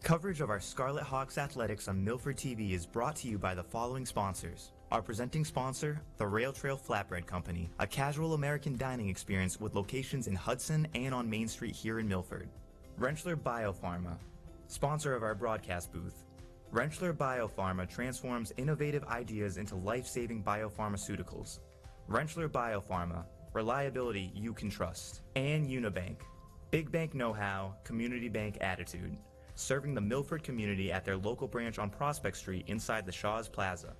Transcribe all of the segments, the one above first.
Coverage of our Scarlet Hawks athletics on Milford TV is brought to you by the following sponsors. Our presenting sponsor, the Rail Trail Flatbread Company, a casual American dining experience with locations in Hudson and on Main Street here in Milford. Rentschler Biopharma, sponsor of our broadcast booth. Rentschler Biopharma transforms innovative ideas into life-saving biopharmaceuticals. Rentschler Biopharma, reliability you can trust. And Unibank, big bank know-how, community bank attitude. Serving the Milford community at their local branch on Prospect Street inside the Shaw's Plaza.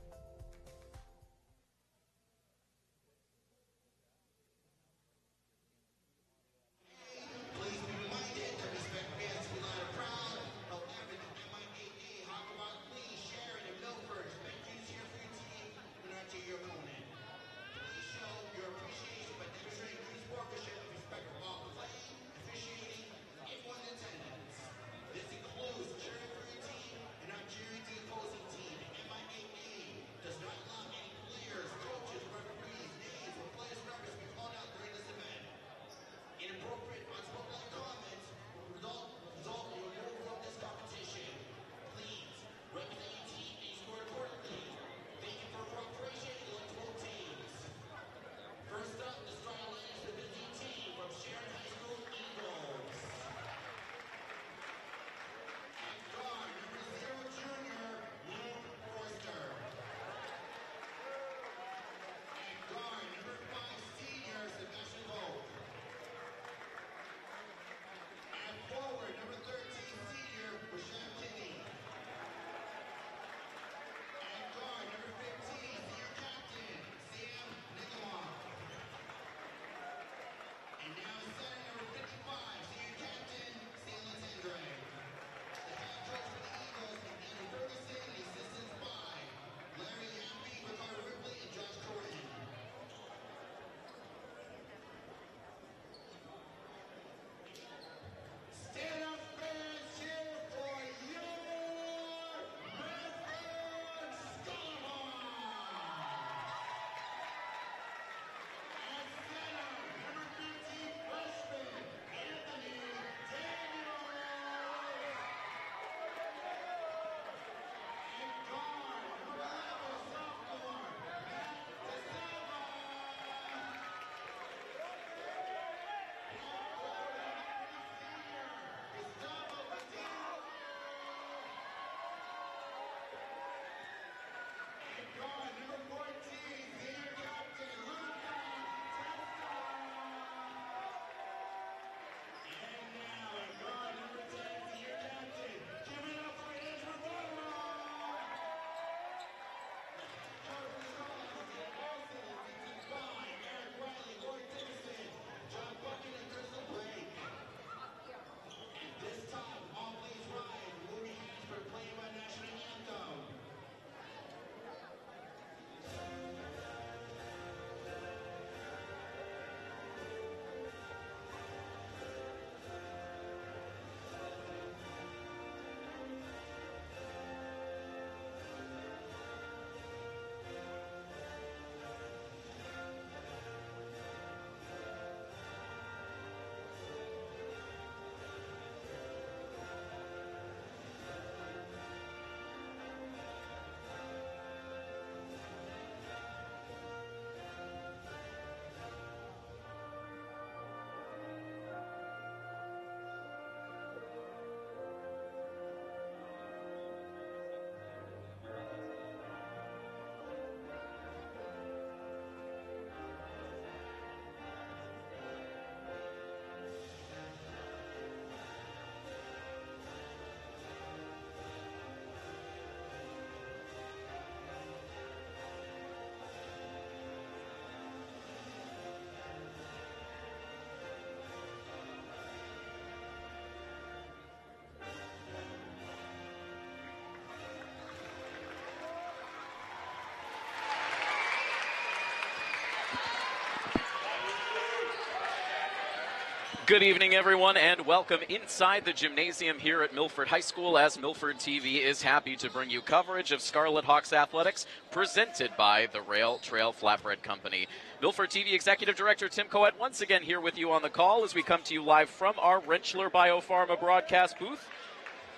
Good evening, everyone, and welcome inside the gymnasium here at Milford High School, as Milford TV is happy to bring you coverage of Scarlet Hawks athletics presented by the Rail Trail Flatbread Company. Milford TV Executive Director Tim Coet once again here with you on the call as we come to you live from our Rentschler Biopharma broadcast booth.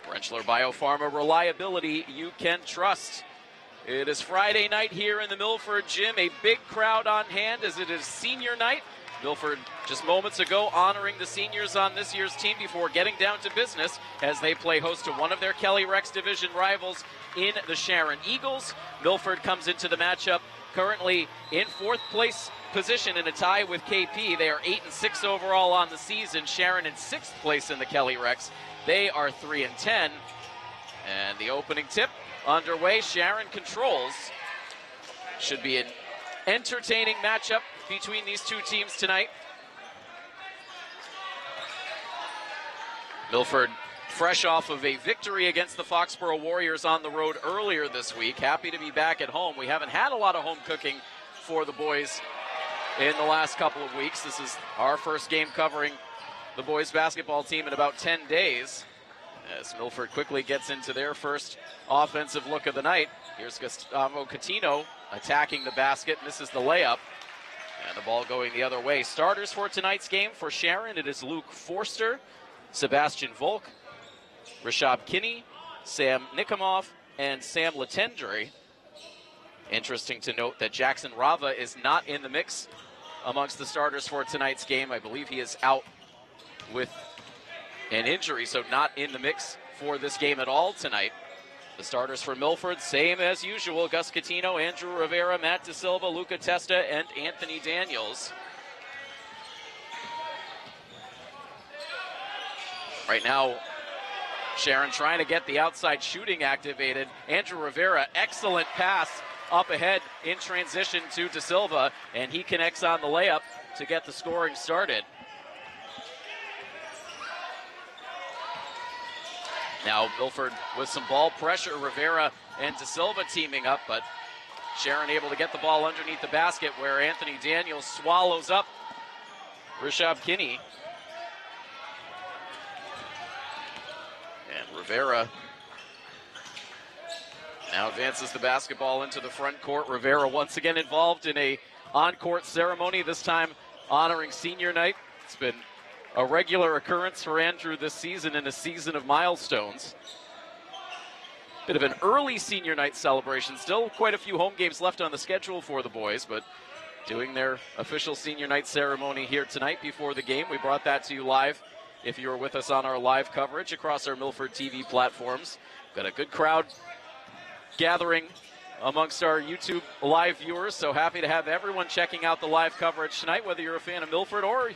Rentschler Biopharma, reliability you can trust. It is Friday night here in the Milford gym. A big crowd on hand as it is senior night. Milford just moments ago honoring the seniors on this year's team before getting down to business as they play host to one of their Kelly Rex division rivals in the Sharon Eagles. Milford comes into the matchup currently in fourth place position in a tie with KP. They are 8-6 overall on the season. Sharon in sixth place in the Kelly Rex. They are 3-10. And the opening tip underway. Sharon controls. Should be an entertaining matchup between these two teams tonight. Milford fresh off of a victory against the Foxborough Warriors on the road earlier this week. Happy to be back at home. We haven't had a lot of home cooking for the boys in the last couple of weeks. This is our first game covering the boys basketball team in about 10 days. As Milford quickly gets into their first offensive look of the night. Here's Gustavo Catino attacking the basket, misses the layup, and the ball going the other way. Starters for tonight's game for Sharon, it is Luke Forster, Sebastian Volk, Rashab Kinney, Sam Nikimov, and Sam Latendre. Interesting to note that Jackson Rava is not in the mix amongst the starters for tonight's game. I believe he is out with an injury, so not in the mix for this game at all tonight. The starters for Milford, same as usual: Gus Catino, Andrew Rivera, Matt DeSilva, Luca Testa, and Anthony Daniels. Right now, Sharon trying to get the outside shooting activated. Andrew Rivera, excellent pass up ahead in transition to DeSilva, and he connects on the layup to get the scoring started. Now Milford with some ball pressure. Rivera and DeSilva teaming up, but Sharon able to get the ball underneath the basket where Anthony Daniels swallows up Rashab Kinney. And Rivera now advances the basketball into the front court. Rivera once again involved in a on-court ceremony, this time honoring senior night. It's been a regular occurrence for Andrew this season in a season of milestones. Bit of an early senior night celebration. Still quite a few home games left on the schedule for the boys, but doing their official senior night ceremony here tonight before the game. We brought that to you live if you were with us on our live coverage across our Milford TV platforms. Got a good crowd gathering amongst our YouTube live viewers, so happy to have everyone checking out the live coverage tonight, whether you're a fan of Milford or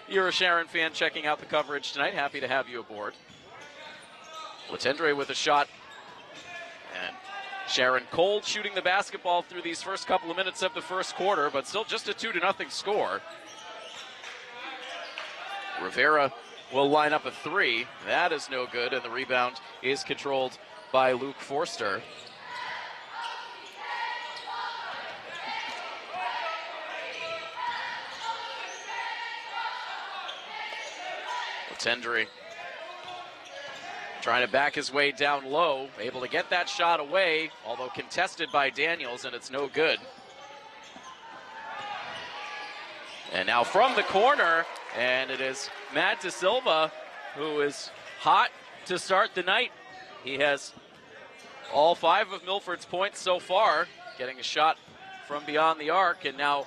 you're a Sharon fan checking out the coverage tonight. Happy to have you aboard. Latendre with a shot. And Sharon cold shooting the basketball through these first couple of minutes of the first quarter, but still just a 2-0 score. Rivera will line up a three. That is no good, and the rebound is controlled by Luke Forster. Latendre trying to back his way down low, able to get that shot away, although contested by Daniels, and it's no good. And now from the corner, and it is Matt DeSilva, who is hot to start the night. He has all 5 of Milford's points so far, getting a shot from beyond the arc, and now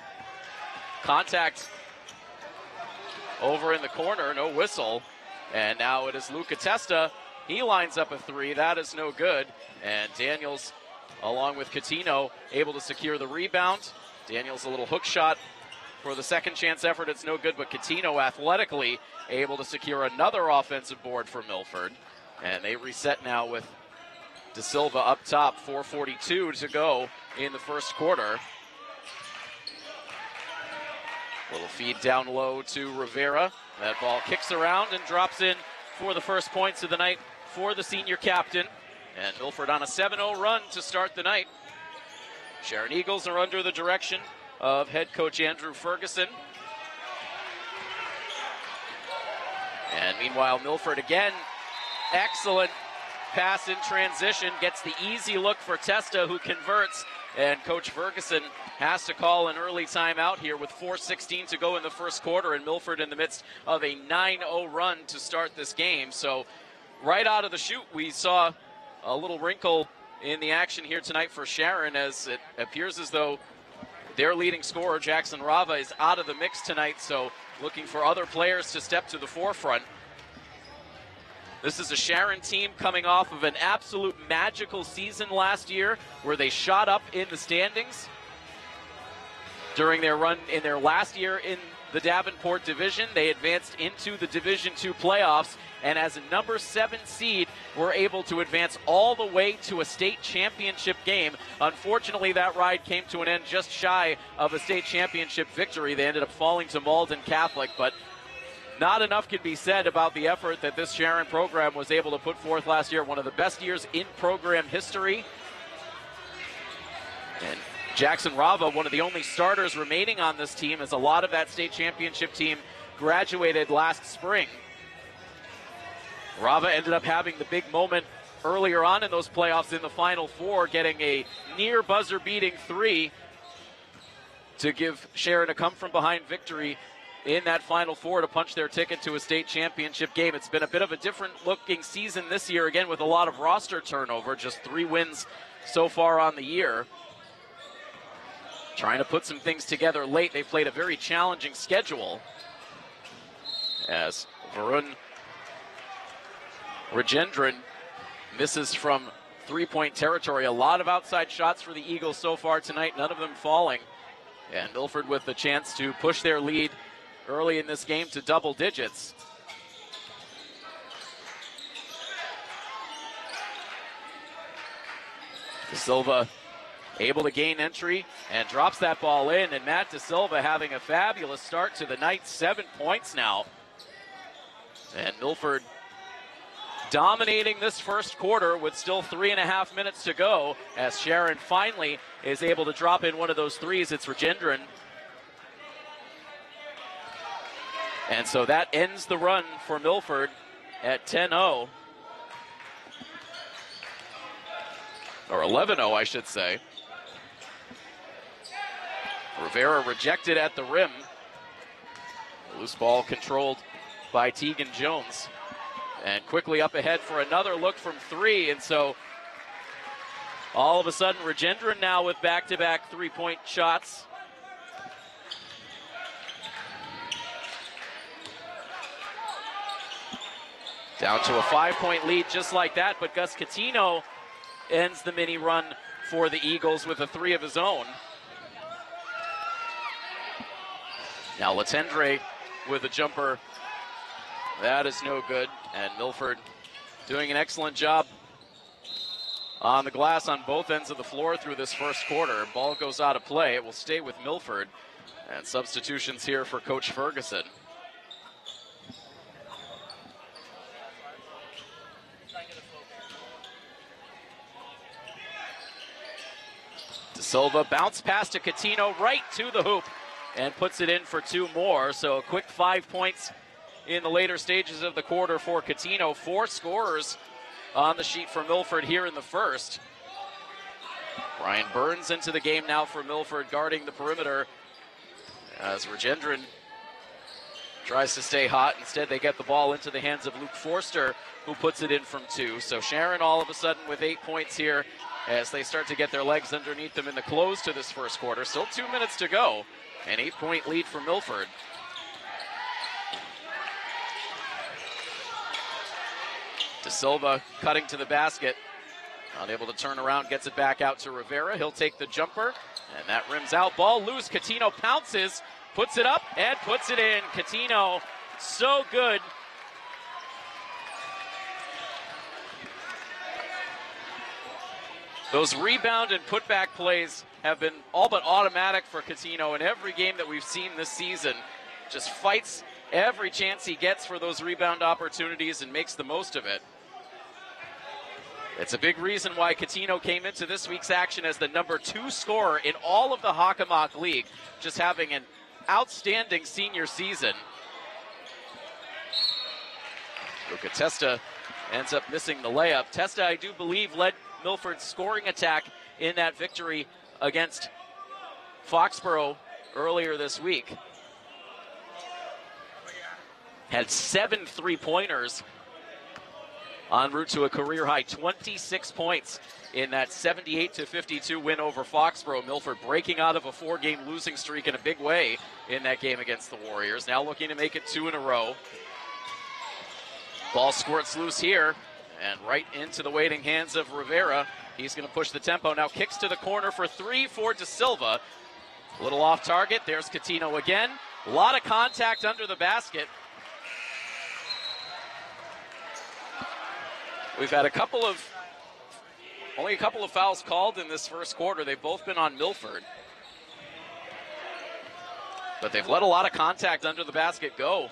contact over in the corner, no whistle. And now it is Luca Testa. He lines up a three. That is no good. And Daniels, along with Catino, able to secure the rebound. Daniels a little hook shot for the second chance effort. It's no good, but Catino athletically able to secure another offensive board for Milford. And they reset now with DeSilva up top. 4:42 to go in the first quarter. Little feed down low to Rivera. That ball kicks around and drops in for the first points of the night for the senior captain. And Milford on a 7-0 run to start the night. Sharon Eagles are under the direction of head coach Andrew Ferguson. And meanwhile, Milford again, excellent pass in transition, gets the easy look for Testa, who converts. And Coach Ferguson has to call an early timeout here with 4:16 to go in the first quarter, and Milford in the midst of a 9-0 run to start this game. So right out of the chute, we saw a little wrinkle in the action here tonight for Sharon, as it appears as though their leading scorer, Jackson Rava, is out of the mix tonight, so looking for other players to step to the forefront. This is a Sharon team coming off of an absolute magical season last year where they shot up in the standings during their run in their last year in the Davenport division. They advanced into the Division II playoffs, and as a number 7 seed, were able to advance all the way to a state championship game. Unfortunately, that ride came to an end just shy of a state championship victory. They ended up falling to Malden Catholic, but not enough can be said about the effort that this Sharon program was able to put forth last year. One of the best years in program history. And Jackson Rava, one of the only starters remaining on this team, as a lot of that state championship team graduated last spring. Rava ended up having the big moment earlier on in those playoffs in the Final Four, getting a near buzzer-beating 3 to give Sharon a come-from-behind victory in that Final Four to punch their ticket to a state championship game. It's been a bit of a different-looking season this year, again, with a lot of roster turnover, just 3 wins so far on the year. Trying to put some things together late. They played a very challenging schedule, as Varun Rajendran misses from 3-point territory. A lot of outside shots for the Eagles so far tonight, none of them falling. And Milford with the chance to push their lead early in this game to double digits. De Silva able to gain entry and drops that ball in, and Matt De Silva having a fabulous start to the night, 7 points now. And Milford dominating this first quarter with still 3.5 minutes to go, as Sharon finally is able to drop in one of those threes. It's Rajendran. And so that ends the run for Milford at 10-0. Or 11-0, I should say. Rivera rejected at the rim. Loose ball controlled by Tegan Jones. And quickly up ahead for another look from 3. And so all of a sudden, Rajendran now with back-to-back 3-point shots. Down to a 5-point lead just like that, but Gus Catino ends the mini run for the Eagles with a 3 of his own. Now Latendre with a jumper. That is no good, and Milford doing an excellent job on the glass on both ends of the floor through this first quarter. Ball goes out of play. It will stay with Milford, and substitutions here for Coach Ferguson. De Silva bounce pass to Catino right to the hoop and puts it in for 2 more. So a quick 5 points in the later stages of the quarter for Catino. 4 scorers on the sheet for Milford here in the first. Brian Burns into the game now for Milford, guarding the perimeter, as Rajendran tries to stay hot. Instead, they get the ball into the hands of Luke Forster, who puts it in from 2. So Sharon all of a sudden with 8 points here as they start to get their legs underneath them in the close to this first quarter. Still 2 minutes to go. An 8-point lead for Milford. De Silva cutting to the basket. Unable to turn around, gets it back out to Rivera. He'll take the jumper, and that rims out. Ball loose. Catino pounces, puts it up, and puts it in. Catino, so good. Those rebound and putback plays have been all but automatic for Catino in every game that we've seen this season. Just fights every chance he gets for those rebound opportunities and makes the most of it. It's a big reason why Catino came into this week's action as the number 2 scorer in all of the Hockomock League, just having an outstanding senior season. Luca Testa ends up missing the layup. Testa, I do believe, led Milford's scoring attack in that victory against Foxborough earlier this week. Had 7 3-pointers en route to a career-high 26 points in that 78-52 win over Foxborough. Milford breaking out of a 4-game losing streak in a big way in that game against the Warriors. Now looking to make it 2 in a row. Ball squirts loose here and right into the waiting hands of Rivera. He's going to push the tempo. Now kicks to the corner for 3 for De Silva. A little off target. There's Coutinho again. A lot of contact under the basket. We've had only a couple of fouls called in this first quarter. They've both been on Milford. But they've let a lot of contact under the basket go.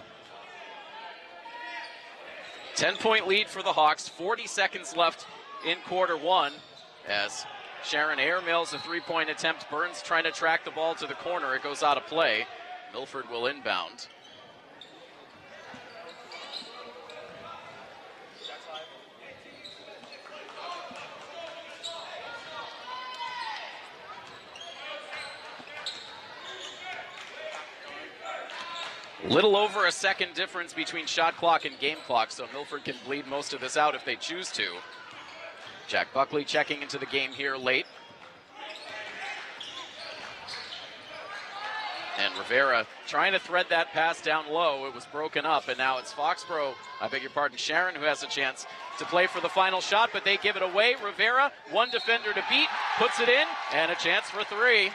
10-point lead for the Hawks. 40 seconds left in quarter one as Sharon airmails a 3-point attempt. Burns trying to track the ball to the corner. It goes out of play. Milford will inbound. Little over a second difference between shot clock and game clock, so Milford can bleed most of this out if they choose to. Jack Buckley checking into the game here late. And Rivera trying to thread that pass down low. It was broken up, and now it's Sharon who has a chance to play for the final shot, but they give it away. Rivera, one defender to beat, puts it in, and a chance for 3.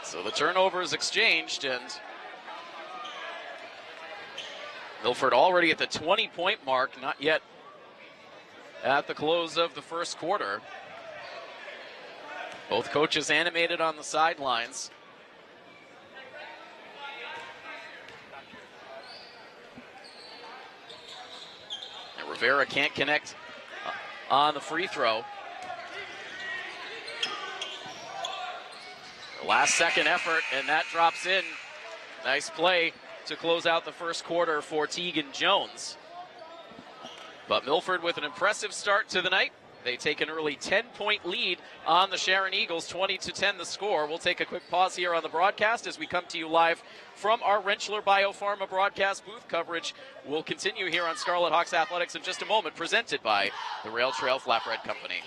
So the turnover is exchanged, and Milford already at the 20-point mark, not yet at the close of the first quarter. Both coaches animated on the sidelines. And Rivera can't connect on the free throw. Last second effort, and that drops in. Nice play to close out the first quarter for Tegan Jones. But Milford with an impressive start to the night. They take an early 10-point lead on the Sharon Eagles, 20-10 the score. We'll take a quick pause here on the broadcast as we come to you live from our Rentschler Biopharma broadcast booth. Coverage will continue here on Scarlet Hawks Athletics in just a moment, presented by the Rail Trail Flatbread Company.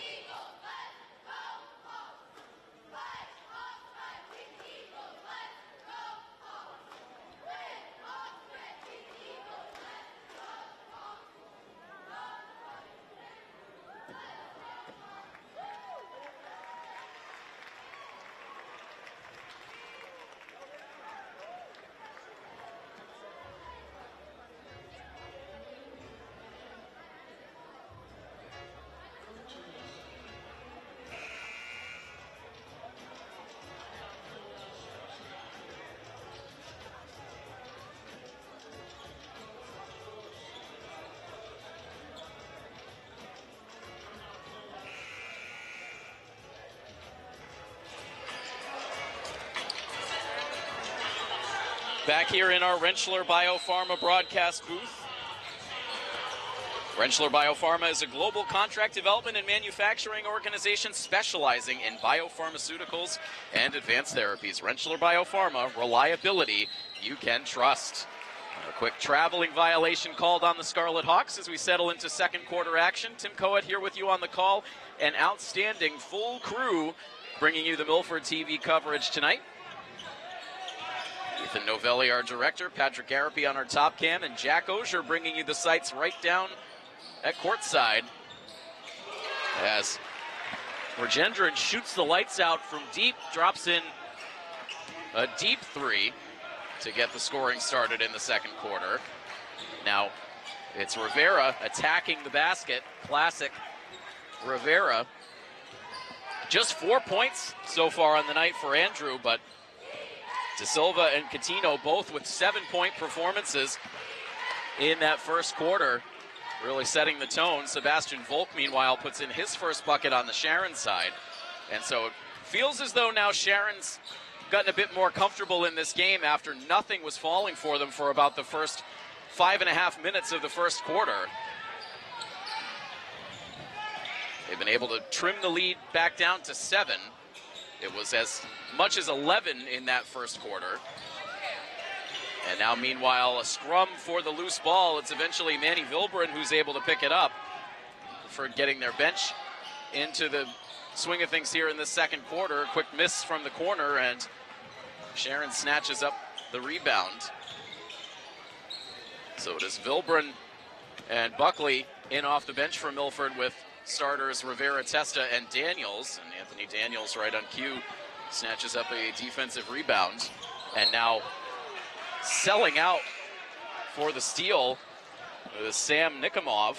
Back here in our Rentschler Biopharma broadcast booth. Rentschler Biopharma is a global contract development and manufacturing organization specializing in biopharmaceuticals and advanced therapies. Rentschler Biopharma, reliability you can trust. A quick traveling violation called on the Scarlet Hawks as we settle into second quarter action. Tim Coet here with you on the call. An outstanding full crew bringing you the Milford TV coverage tonight. Ethan Novelli, our director, Patrick Garapi on our top cam, and Jack Osier bringing you the sights right down at courtside. As Rajendran shoots the lights out from deep, drops in a deep 3 to get the scoring started in the second quarter. Now it's Rivera attacking the basket. Classic Rivera. Just 4 points so far on the night for Andrew, but De Silva and Coutinho both with 7-point performances in that first quarter, really setting the tone. Sebastian Volk, meanwhile, puts in his first bucket on the Sharon side. And so it feels as though now Sharon's gotten a bit more comfortable in this game after nothing was falling for them for about the first 5.5 minutes of the first quarter. They've been able to trim the lead back down to 7. It was as much as 11 in that first quarter. And now, meanwhile, a scrum for the loose ball. It's eventually Manny Vilbrin who's able to pick it up for getting their bench into the swing of things here in the second quarter. Quick miss from the corner, and Sharon snatches up the rebound. So it is Vilbrin and Buckley in off the bench for Milford with starters Rivera, Testa, and Daniels. And Anthony Daniels, right on cue, snatches up a defensive rebound. And now selling out for the steal is Sam Nikomov.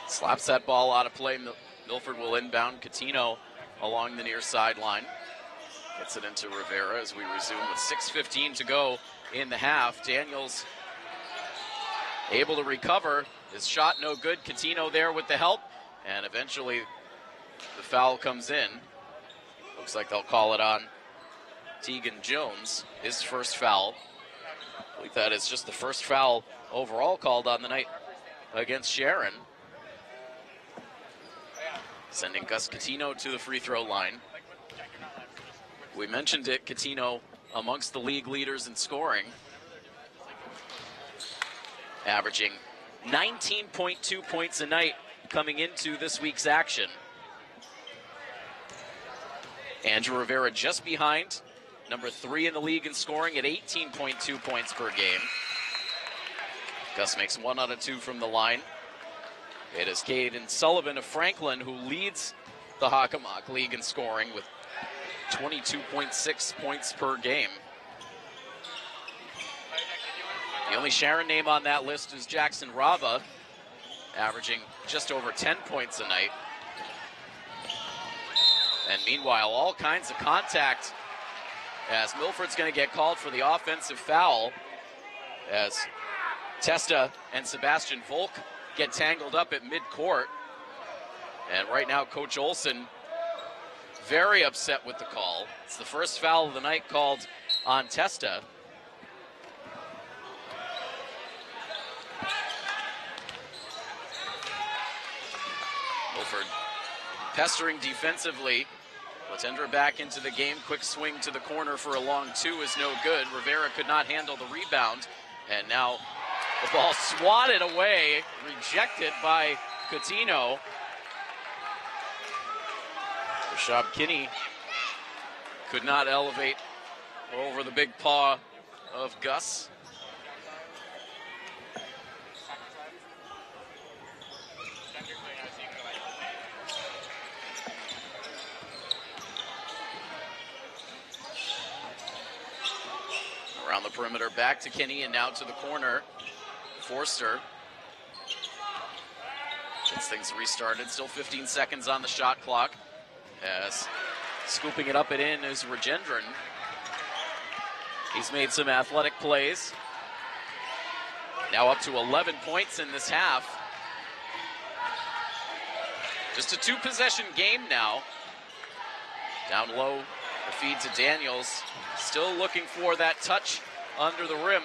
Slaps that ball out of play. Milford will inbound. Coutinho along the near sideline. Gets it into Rivera as we resume with 6:15 to go in the half. Daniels able to recover. His shot no good. Coutinho there with the help. And eventually the foul comes in. Looks like they'll call it on Tegan Jones, his first foul. I believe that is just the first foul overall called on the night against Sharon. Sending Gus Coutinho to the free throw line. We mentioned it, Coutinho amongst the league leaders in scoring. Averaging 19.2 points a night coming into this week's action. Andrew Rivera just behind, number 3 in the league in scoring at 18.2 points per game. Gus makes 1 out of 2 from the line. It is Caden Sullivan of Franklin who leads the Hockomock League in scoring with 22.6 points per game. The only Sharon name on that list is Jackson Rava, averaging just over 10 points a night. And meanwhile, all kinds of contact as Milford's going to get called for the offensive foul as Testa and Sebastian Volk get tangled up at midcourt. And right now, Coach Olson very upset with the call. It's the first foul of the night called on Testa. Milford pestering defensively. Latendra back into the game. Quick swing to the corner for a long 2 is no good. Rivera could not handle the rebound. And now the ball swatted away, rejected by Coutinho. Rashad Kinney could not elevate over the big paw of Gus. Around the perimeter, back to Kinney, and now to the corner. Forster gets things restarted. Still 15 seconds on the shot clock. As scooping it up and in is Ragendran. He's made some athletic plays. Now up to 11 points in this half. Just a 2-possession game now. Down low, the feed to Daniels. Still looking for that touch under the rim.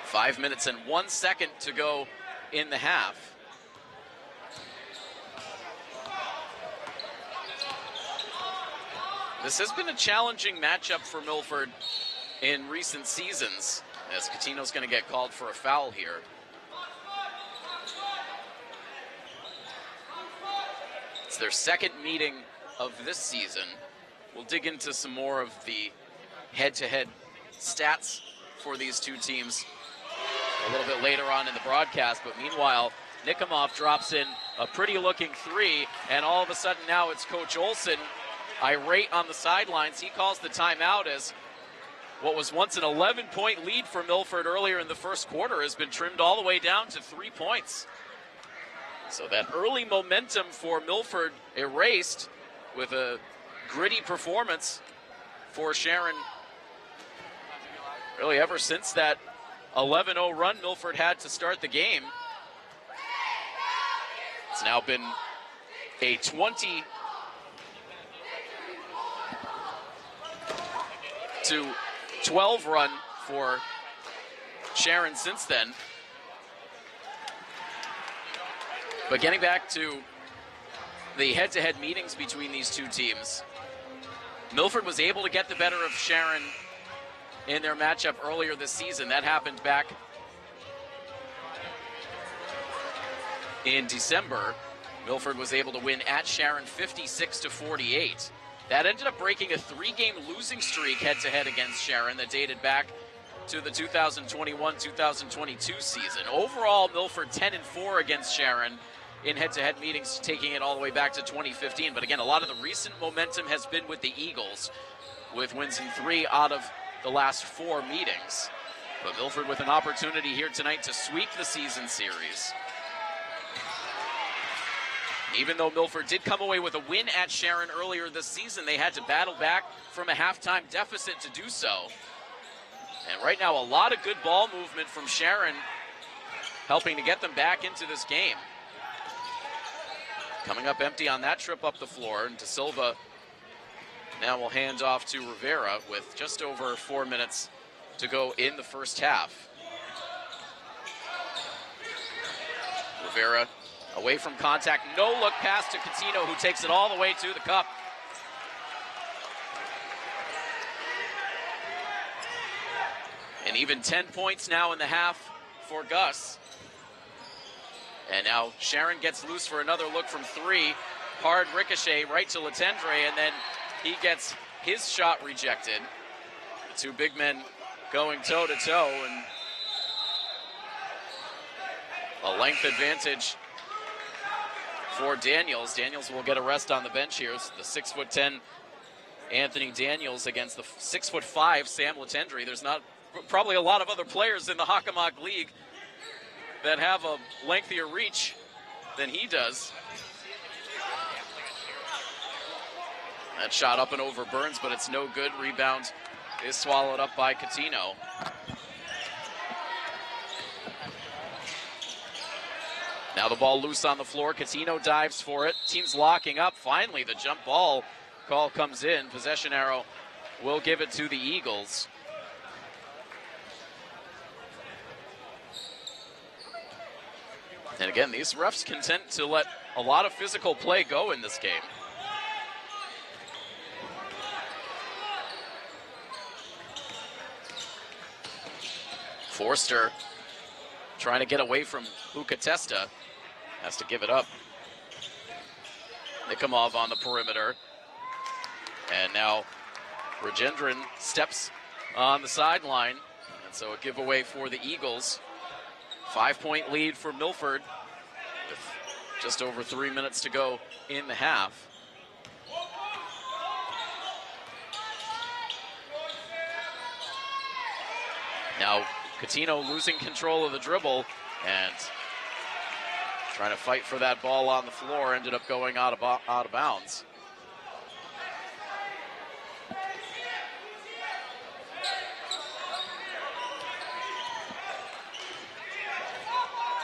Five minutes and 1 second to go in the half. This has been a challenging matchup for Milford in recent seasons, as Coutinho's going to get called for a foul here. It's their second meeting of this season. We'll dig into some more of the head-to-head stats for these two teams a little bit later on in the broadcast, but meanwhile, Nikomov drops in a pretty-looking 3, and all of a sudden now it's Coach Olson irate on the sidelines. He calls the timeout as what was once an 11-point lead for Milford earlier in the first quarter has been trimmed all the way down to 3 points. So that early momentum for Milford erased with a gritty performance for Sharon. Really, ever since that 11-0 run Milford had to start the game, it's now been a 20 8-12 run for Sharon since then. But getting back to the head-to-head meetings between these two teams, Milford was able to get the better of Sharon in their matchup earlier this season. That happened back in December. Milford was able to win at Sharon 56-48. That ended up breaking a 3-game losing streak head-to-head against Sharon that dated back to the 2021-2022 season. Overall, Milford 10-4 against Sharon in head-to-head meetings, taking it all the way back to 2015. But again, a lot of the recent momentum has been with the Eagles, with wins in 3 out of the last 4 meetings. But Milford with an opportunity here tonight to sweep the season series. Even though Milford did come away with a win at Sharon earlier this season, they had to battle back from a halftime deficit to do so. And right now, a lot of good ball movement from Sharon, helping to get them back into this game. Coming up empty on that trip up the floor, and De Silva now will hand off to Rivera with just over 4 minutes to go in the first half. Rivera away from contact, no look pass to Catino, who takes it all the way to the cup. And even 10 points now in the half for Gus. And now Sharon gets loose for another look from 3. Hard ricochet right to Letendre, and then he gets his shot rejected. The two big men going toe-to-toe, and a length advantage for Daniels. Daniels will get a rest on the bench here. It's the 6'10" Anthony Daniels against the 6'5" Sam Letendre. There's not probably a lot of other players in the Hockomock League that have a lengthier reach than he does. That shot up and over Burns, but it's no good. Rebound is swallowed up by Catino. Now the ball loose on the floor. Catino dives for it. Team's locking up. Finally, the jump ball call comes in. Possession arrow will give it to the Eagles. And again, these refs content to let a lot of physical play go in this game. Forster trying to get away from Ukatesta. Has to give it up. Nikomov on the perimeter. And now Rajendran steps on the sideline. And so a giveaway for the Eagles. 5-point lead for Milford with just over 3 minutes to go in the half. Now Catino losing control of the dribble and trying to fight for that ball on the floor, ended up going out of bounds.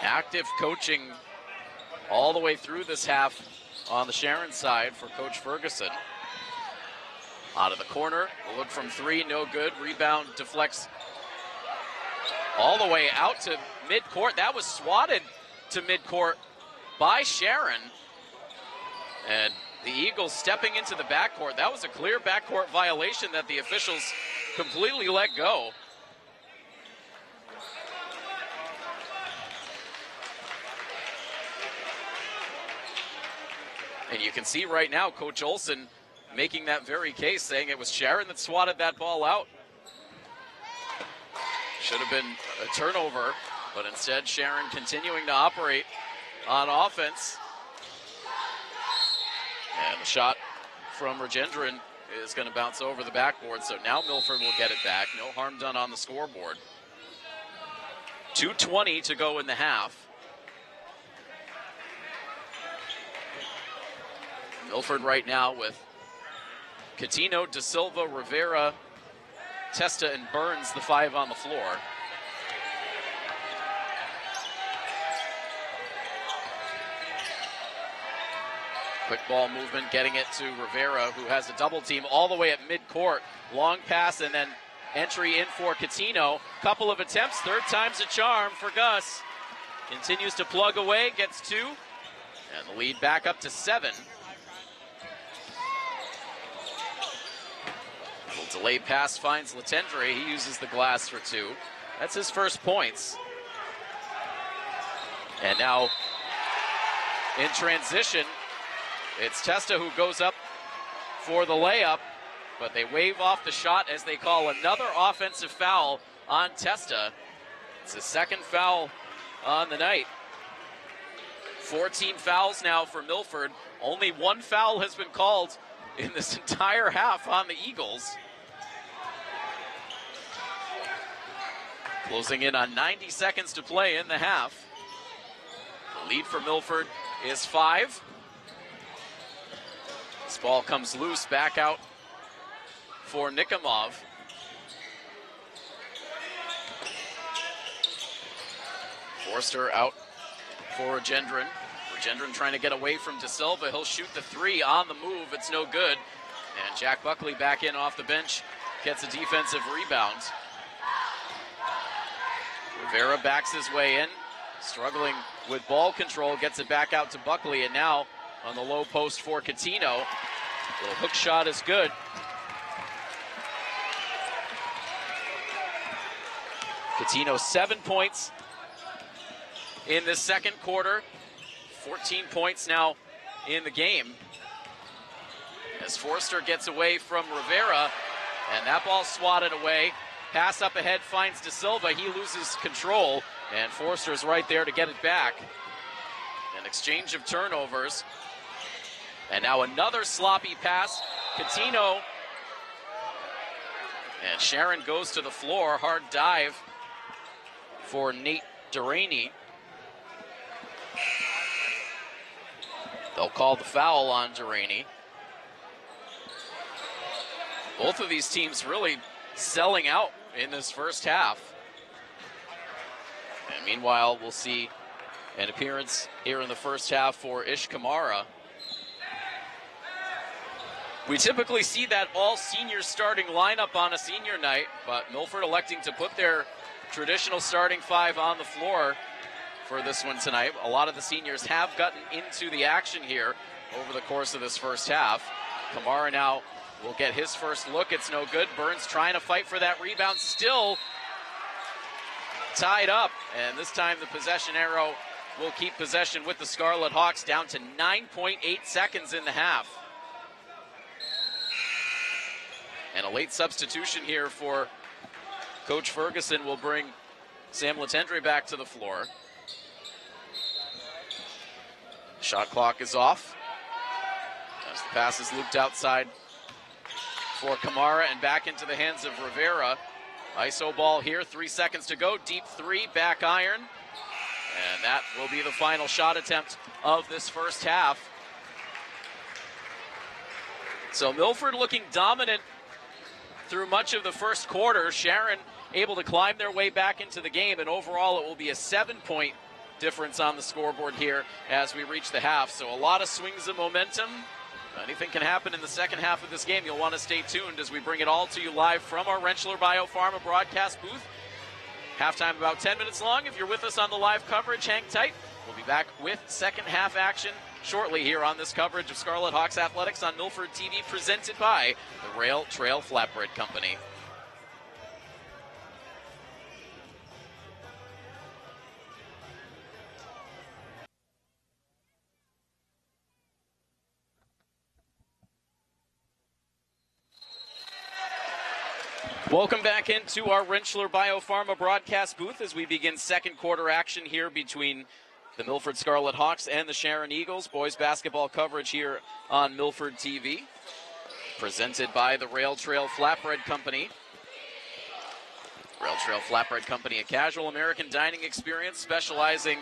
Active coaching all the way through this half on the Sharon side for Coach Ferguson. Out of the corner, a look from 3, no good. Rebound deflects all the way out to midcourt. That was swatted to midcourt by Sharon. And the Eagles stepping into the backcourt. That was a clear backcourt violation that the officials completely let go. And you can see right now Coach Olson making that very case, saying it was Sharon that swatted that ball out. Should have been a turnover, but instead Sharon continuing to operate on offense. And the shot from Rajendran is going to bounce over the backboard, so now Milford will get it back. No harm done on the scoreboard. 2:20 to go in the half. Milford right now with Catino, De Silva, Rivera, Testa, and Burns, the 5 on the floor. Quick ball movement, getting it to Rivera, who has a double team all the way at midcourt. Long pass and then entry in for Coutinho. Couple of attempts, third time's a charm for Gus. Continues to plug away, gets 2, and the lead back up to 7. Little delayed pass finds Letendre. He uses the glass for 2. That's his first points. And now in transition, it's Testa who goes up for the layup, but they wave off the shot as they call another offensive foul on Testa. It's his second foul on the night. 14 fouls now for Milford. Only 1 foul has been called in this entire half on the Eagles. Closing in on 90 seconds to play in the half. The lead for Milford is 5. This ball comes loose, back out for Nikomov. Forster out for Regendron. Regendron trying to get away from De Silva. He'll shoot the 3 on the move. It's no good. And Jack Buckley back in off the bench. Gets a defensive rebound. Rivera backs his way in. Struggling with ball control. Gets it back out to Buckley. And now on the low post for Coutinho. Little hook shot is good. Coutinho 7 points in the second quarter. 14 points now in the game. As Forster gets away from Rivera, and that ball swatted away. Pass up ahead finds De Silva. He loses control, and Forster's right there to get it back. An exchange of turnovers. And now another sloppy pass. Coutinho. And Sharon goes to the floor. Hard dive for Nate Duraney. They'll call the foul on Duraney. Both of these teams really selling out in this first half. And meanwhile, we'll see an appearance here in the first half for Ish Kamara. We typically see that all-senior starting lineup on a senior night, but Milford electing to put their traditional starting 5 on the floor for this one tonight. A lot of the seniors have gotten into the action here over the course of this first half. Kamara now will get his first look. It's no good. Burns trying to fight for that rebound. Still tied up. And this time the possession arrow will keep possession with the Scarlet Hawks down to 9.8 seconds in the half. And a late substitution here for Coach Ferguson will bring Sam Letendre back to the floor. Shot clock is off. As the pass is looped outside for Kamara and back into the hands of Rivera. ISO ball here, 3 seconds to go. Deep 3, back iron. And that will be the final shot attempt of this first half. So Milford looking dominant through much of the first quarter. Sharon able to climb their way back into the game, and overall it will be a 7-point difference on the scoreboard here as we reach the half. So a lot of swings of momentum. Anything can happen in the second half of this game. You'll want to stay tuned as we bring it all to you live from our Rentschler Biopharma broadcast booth. Halftime about 10 minutes long. If you're with us on the live coverage, hang tight. We'll be back with second half action shortly here on this coverage of Scarlet Hawks Athletics on Milford TV, presented by the Rail Trail Flatbread Company. Welcome back into our Rentschler Biopharma broadcast booth as we begin second quarter action here between the Milford Scarlet Hawks and the Sharon Eagles. Boys basketball coverage here on Milford TV, presented by the Rail Trail Flatbread Company. Rail Trail Flatbread Company, a casual American dining experience specializing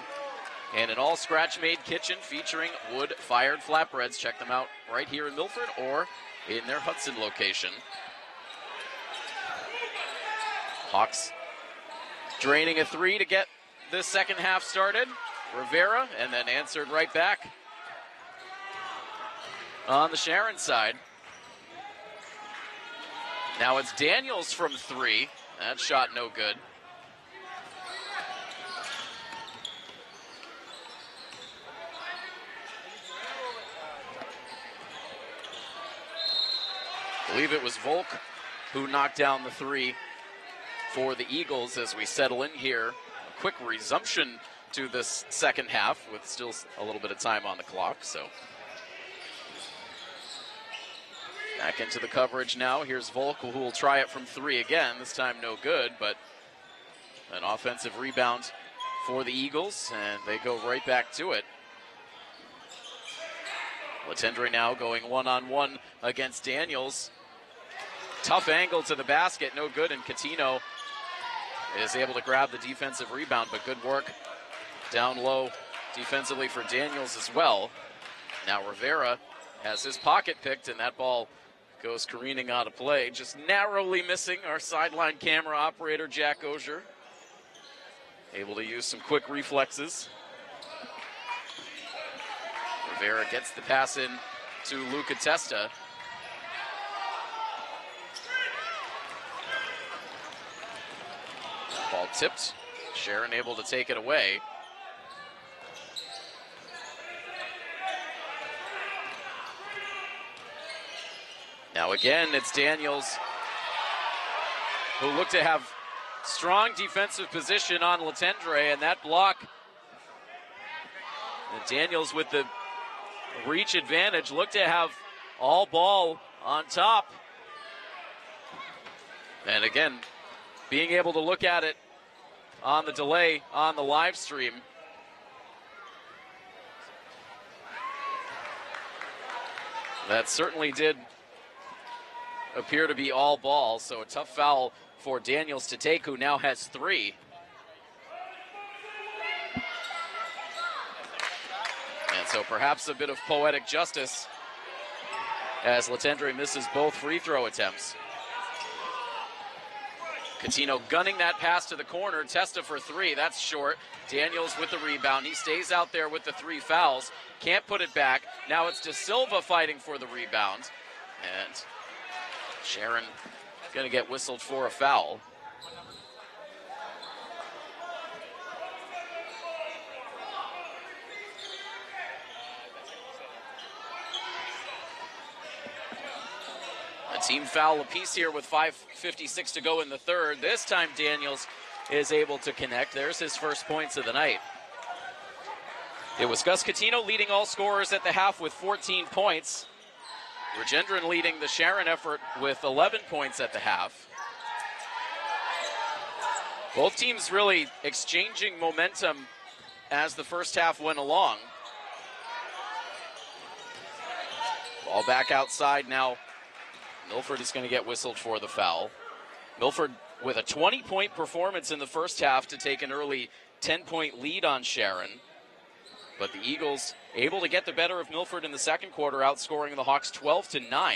in an all scratch-made kitchen featuring wood-fired flatbreads. Check them out right here in Milford or in their Hudson location. Hawks draining a 3 to get this second half started. Rivera, and then answered right back on the Sharon side. Now it's Daniels from 3. That shot no good. I believe it was Volk who knocked down the 3 for the Eagles as we settle in here. A quick resumption to this second half with still a little bit of time on the clock. So back into the coverage now. Here's Volk, who will try it from 3 again. This time no good, but an offensive rebound for the Eagles, and they go right back to it. Letendre now going one-on-one against Daniels. Tough angle to the basket, no good, and Catino is able to grab the defensive rebound, but good work down low defensively for Daniels as well. Now Rivera has his pocket picked, and that ball goes careening out of play, just narrowly missing our sideline camera operator, Jack Ozier. Able to use some quick reflexes. Rivera gets the pass in to Luca Testa. Ball tipped. Sharon able to take it away. Now again, it's Daniels, who looked to have strong defensive position on Letendre, and that block. And Daniels with the reach advantage, looked to have all ball on top. And again, being able to look at it on the delay on the live stream. That certainly did appear to be all ball, so a tough foul for Daniels to take, who now has 3. And so perhaps a bit of poetic justice as Letendre misses both free throw attempts. Catino gunning that pass to the corner. Testa for 3. That's short. Daniels with the rebound. He stays out there with the 3 fouls. Can't put it back. Now it's De Silva fighting for the rebound. And Sharon going to get whistled for a foul. A team foul apiece here with 5:56 to go in the third. This time Daniels is able to connect. There's his first points of the night. It was Gus Catino leading all scorers at the half with 14 points. Rajendran leading the Sharon effort with 11 points at the half. Both teams really exchanging momentum as the first half went along. Ball back outside now. Milford is going to get whistled for the foul. Milford with a 20-point performance in the first half to take an early 10-point lead on Sharon. But the Eagles able to get the better of Milford in the second quarter, outscoring the Hawks 12-9.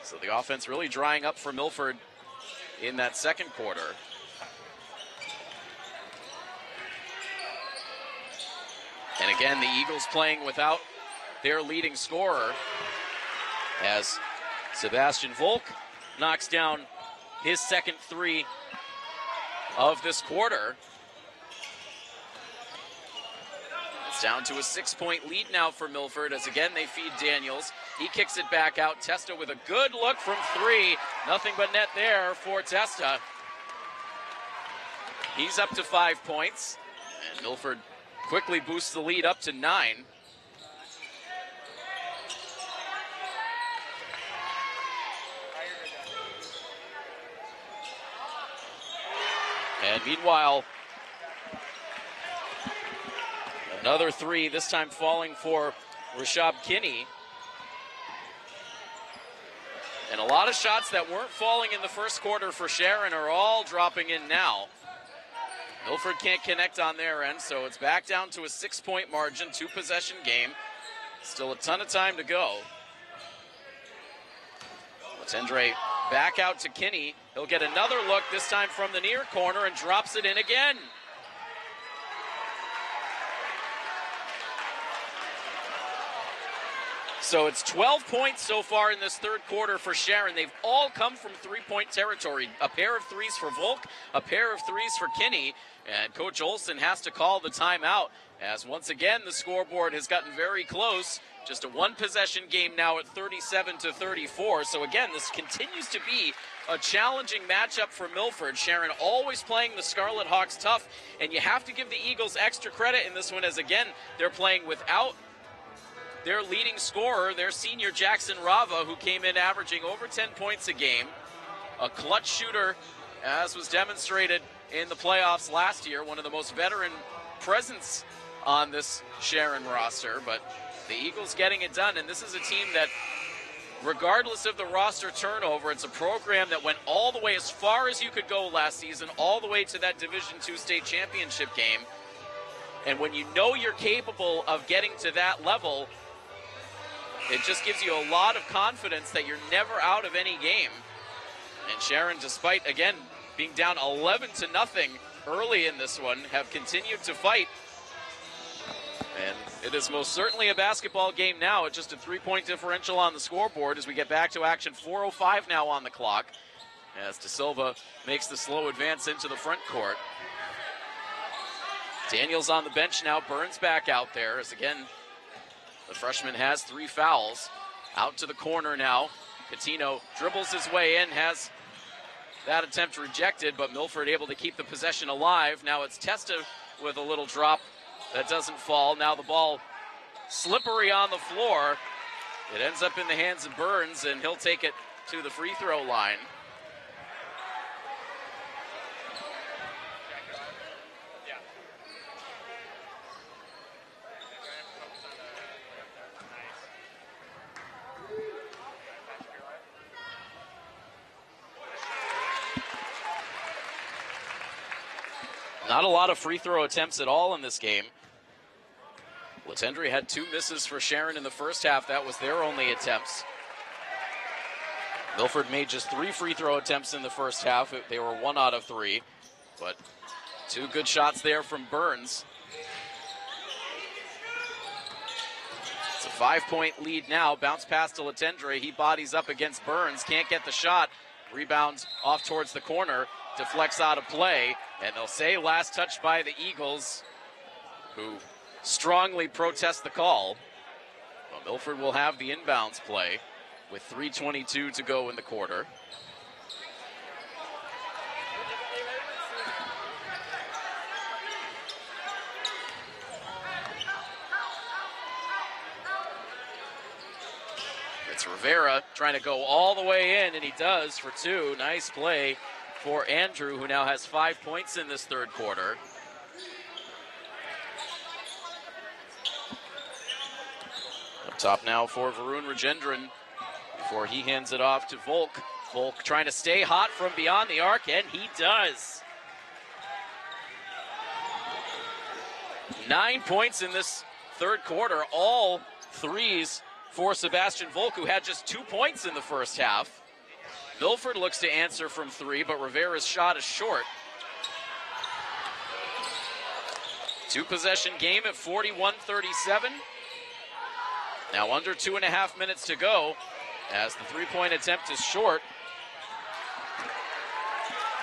So the offense really drying up for Milford in that second quarter. And again, the Eagles playing without their leading scorer as Sebastian Volk knocks down his second 3 of this quarter. It's down to a 6-point lead now for Milford as again they feed Daniels. He kicks it back out. Testa with a good look from 3. Nothing but net there for Testa. He's up to 5 points. And Milford quickly boosts the lead up to 9. And meanwhile, another 3, this time falling for Rashab Kinney. And a lot of shots that weren't falling in the first quarter for Sharon are all dropping in now. Milford can't connect on their end, so it's back down to a 6-point margin, 2-possession game. Still a ton of time to go. Letendre back out to Kinney. He'll get another look, this time from the near corner, and drops it in again. So it's 12 points so far in this third quarter for Sharon. They've all come from three-point territory. A pair of threes for Volk, a pair of threes for Kinney, and Coach Olson has to call the timeout as once again the scoreboard has gotten very close. Just a one-possession game now at 37-34. So again, this continues to be a challenging matchup for Milford. Sharon always playing the Scarlet Hawks tough, and you have to give the Eagles extra credit in this one as again they're playing without their leading scorer, their senior Jackson Rava, who came in averaging over 10 points a game. A clutch shooter, as was demonstrated in the playoffs last year, one of the most veteran presence on this Sharon roster. But the Eagles getting it done, and this is a team that, regardless of the roster turnover, it's a program that went all the way as far as you could go last season, all the way to that Division II state championship game. And when you know you're capable of getting to that level, it just gives you a lot of confidence that you're never out of any game. And Sharon, despite, again, being down 11-0 early in this one, have continued to fight. And it is most certainly a basketball game now. It's just a three-point differential on the scoreboard as we get back to action. 4:05 now on the clock as De Silva makes the slow advance into the front court. Daniels on the bench now. Burns back out there as, again, the freshman has 3 fouls. Out to the corner now. Coutinho dribbles his way in, has that attempt rejected, but Milford able to keep the possession alive. Now it's Testa with a little drop that doesn't fall. Now the ball slippery on the floor. It ends up in the hands of Burns, and he'll take it to the free throw line. Not a lot of free throw attempts at all in this game. Latendre had 2 misses for Sharon in the first half. That was their only attempts. Milford made just 3 free throw attempts in the first half. They were 1 out of 3, but 2 good shots there from Burns. It's a 5-point lead now. Bounce pass to Latendre. He bodies up against Burns. Can't get the shot. Rebound off towards the corner. Deflects out of play. And they'll say last touch by the Eagles, who strongly protest the call. Well, Milford will have the inbounds play with 3:22 to go in the quarter. It's Rivera trying to go all the way in, and he does for 2. Nice play for Andrew, who now has 5 points in this third quarter. Up top now for Varun Rajendran before he hands it off to Volk. Volk trying to stay hot from beyond the arc, and he does. 9 points in this third quarter, all threes for Sebastian Volk, who had just 2 points in the first half. Milford looks to answer from 3, but Rivera's shot is short. 2-possession game at 41-37. Now under 2.5 minutes to go as the 3-point attempt is short.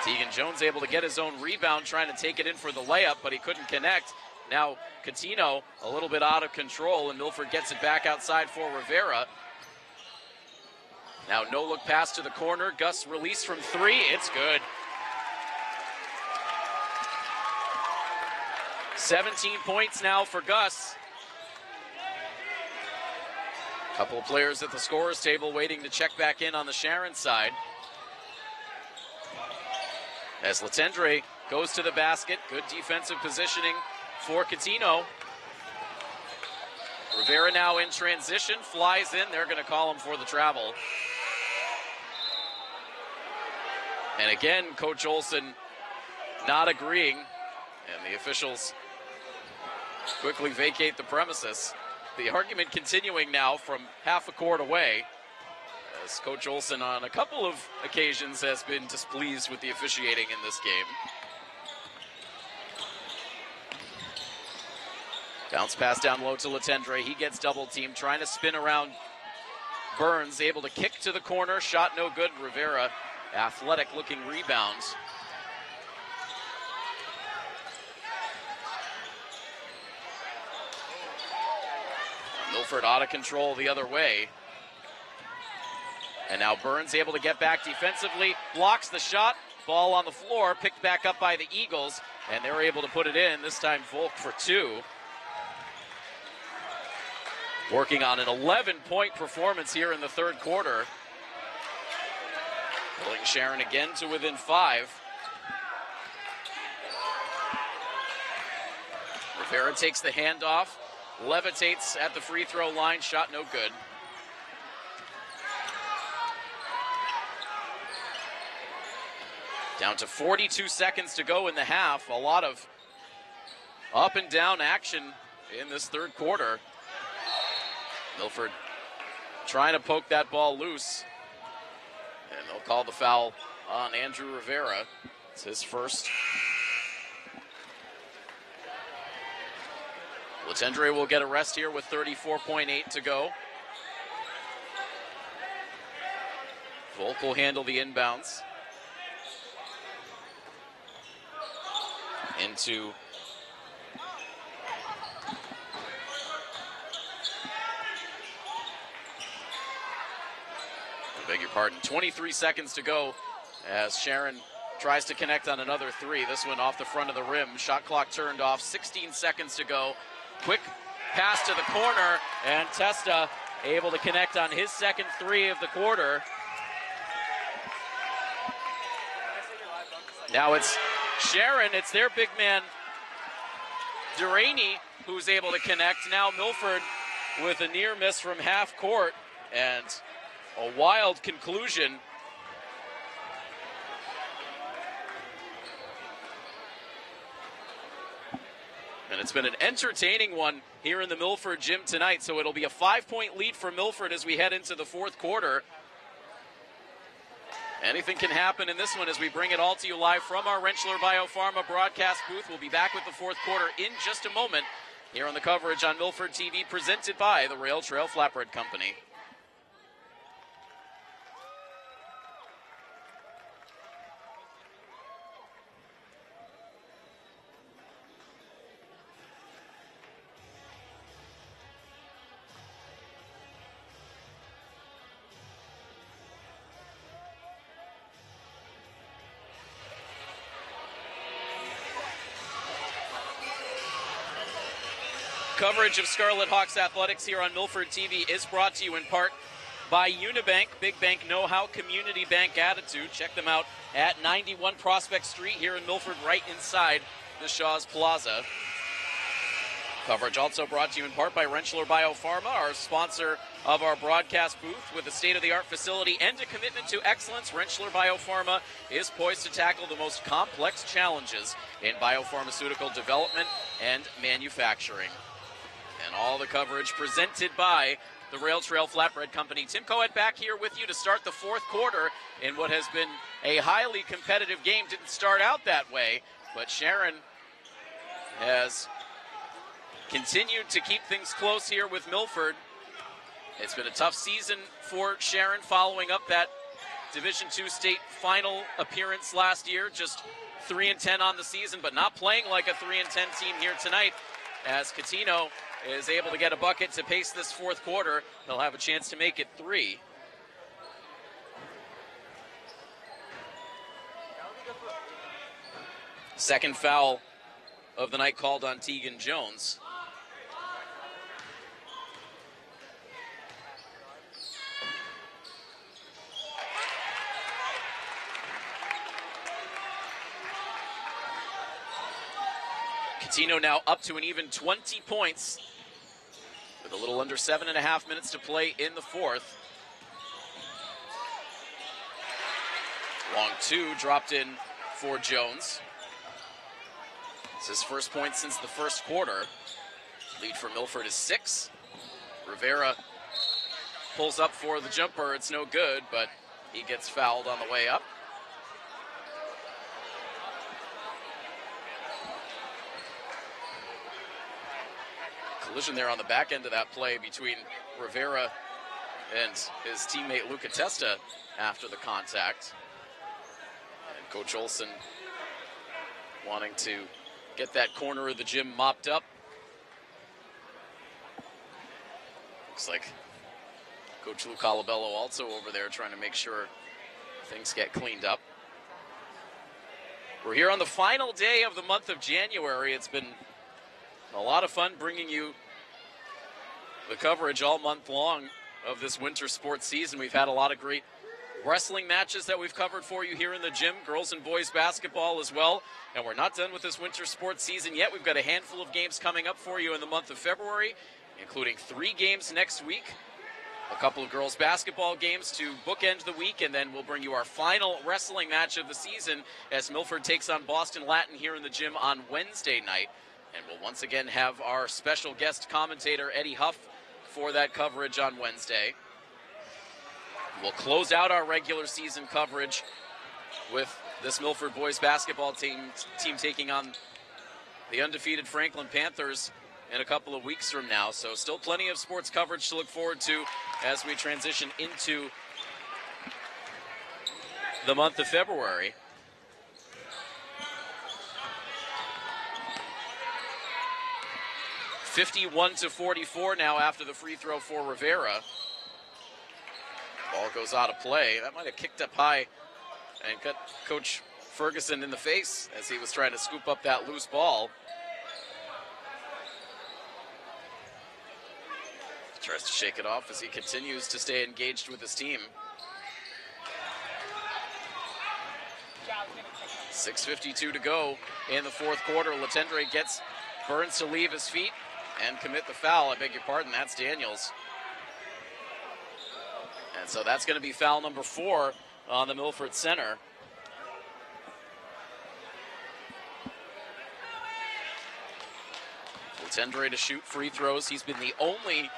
Tegan Jones able to get his own rebound, trying to take it in for the layup, but he couldn't connect. Now Coutinho a little bit out of control, and Milford gets it back outside for Rivera. Now no-look pass to the corner. Gus release from 3. It's good. 17 points now for Gus. Couple of players at the scorer's table waiting to check back in on the Sharon side. As Latendre goes to the basket. Good defensive positioning for Coutinho. Rivera now in transition. Flies in. They're going to call him for the travel. And again, Coach Olson not agreeing, and the officials quickly vacate the premises. The argument continuing now from half a court away, as Coach Olson on a couple of occasions has been displeased with the officiating in this game. Bounce pass down low to Latendre. He gets double teamed, trying to spin around Burns able to kick to the corner, shot no good. Rivera, athletic looking rebounds. Milford out of control the other way. And now Burns able to get back defensively, blocks the shot, ball on the floor, picked back up by the Eagles, and they're able to put it in, this time Volk for two. Working on an 11-point performance here in the third quarter. Pulling Sharon again to within 5. Rivera takes the handoff, levitates at the free throw line, shot no good. Down to 42 seconds to go in the half. A lot of up and down action in this third quarter. Milford trying to poke that ball loose. And they'll call the foul on Andrew Rivera. It's his first. Letendre will get a rest here with 34.8 to go. Volk will handle the inbounds. Into I beg your pardon, 23 seconds to go as Sharon tries to connect on another three. This one off the front of the rim. Shot clock turned off, 16 seconds to go. Quick pass to the corner, and Testa able to connect on his second three of the quarter. Now it's Sharon, it's their big man, Duraney, who's able to connect. Now Milford with a near miss from half court, and a wild conclusion. And it's been an entertaining one here in the Milford gym tonight, so it'll be a 5-point lead for Milford as we head into the fourth quarter. Anything can happen in this one as we bring it all to you live from our Rentschler Biopharma broadcast booth. We'll be back with the fourth quarter in just a moment here on the coverage on Milford TV, presented by the Rail Trail Flatbread Company. Coverage of Scarlet Hawks athletics here on Milford TV is brought to you in part by Unibank, big bank know-how, community bank attitude. Check them out at 91 Prospect Street here in Milford, right inside the Shaw's Plaza. Coverage also brought to you in part by Rentschler Biopharma, our sponsor of our broadcast booth. With a state-of-the-art facility and a commitment to excellence, Rentschler Biopharma is poised to tackle the most complex challenges in biopharmaceutical development and manufacturing. And all the coverage presented by the Rail Trail Flatbread Company. Tim Coed back here with you to start the fourth quarter in what has been a highly competitive game. Didn't start out that way, but Sharon has continued to keep things close here with Milford. It's been a tough season for Sharon following up that Division II state final appearance last year. Just 3-10 on the season, but not playing like a 3-10 team here tonight, as Catino is able to get a bucket to pace this fourth quarter. He'll have a chance to make it 3. Second foul of the night called on Tegan Jones. Catino now up to an even 20 points with a little under 7.5 minutes to play in the fourth. Long two dropped in for Jones. It's his first point since the first quarter. Lead for Milford is 6. Rivera pulls up for the jumper. It's no good, but he gets fouled on the way up. Collision there on the back end of that play between Rivera and his teammate Luca Testa after the contact. And Coach Olson wanting to get that corner of the gym mopped up. Looks like Coach Lou Colabello also over there trying to make sure things get cleaned up. We're here on the final day of the month of January. It's been a lot of fun bringing you the coverage all month long of this winter sports season. We've had a lot of great wrestling matches that we've covered for you here in the gym, girls and boys basketball as well. And we're not done with this winter sports season yet. We've got a handful of games coming up for you in the month of February, including 3 games next week, a couple of girls basketball games to bookend the week, and then we'll bring you our final wrestling match of the season as Milford takes on Boston Latin here in the gym on Wednesday night. And we'll once again have our special guest commentator, Eddie Huff, for that coverage on Wednesday. We'll close out our regular season coverage with this Milford boys basketball team taking on the undefeated Franklin Panthers in a couple of weeks from now. So still plenty of sports coverage to look forward to as we transition into the month of February. (51-44) now after the free throw for Rivera. Ball goes out of play. That might have kicked up high and cut Coach Ferguson in the face as he was trying to scoop up that loose ball. Tries to shake it off as he continues to stay engaged with his team. 6:52 to go in the fourth quarter. Latendre gets Burns to leave his feet and commit the foul. I beg your pardon, that's Daniels. And so that's going to be foul number 4 on the Milford center. Latendre to shoot free throws. He's been the only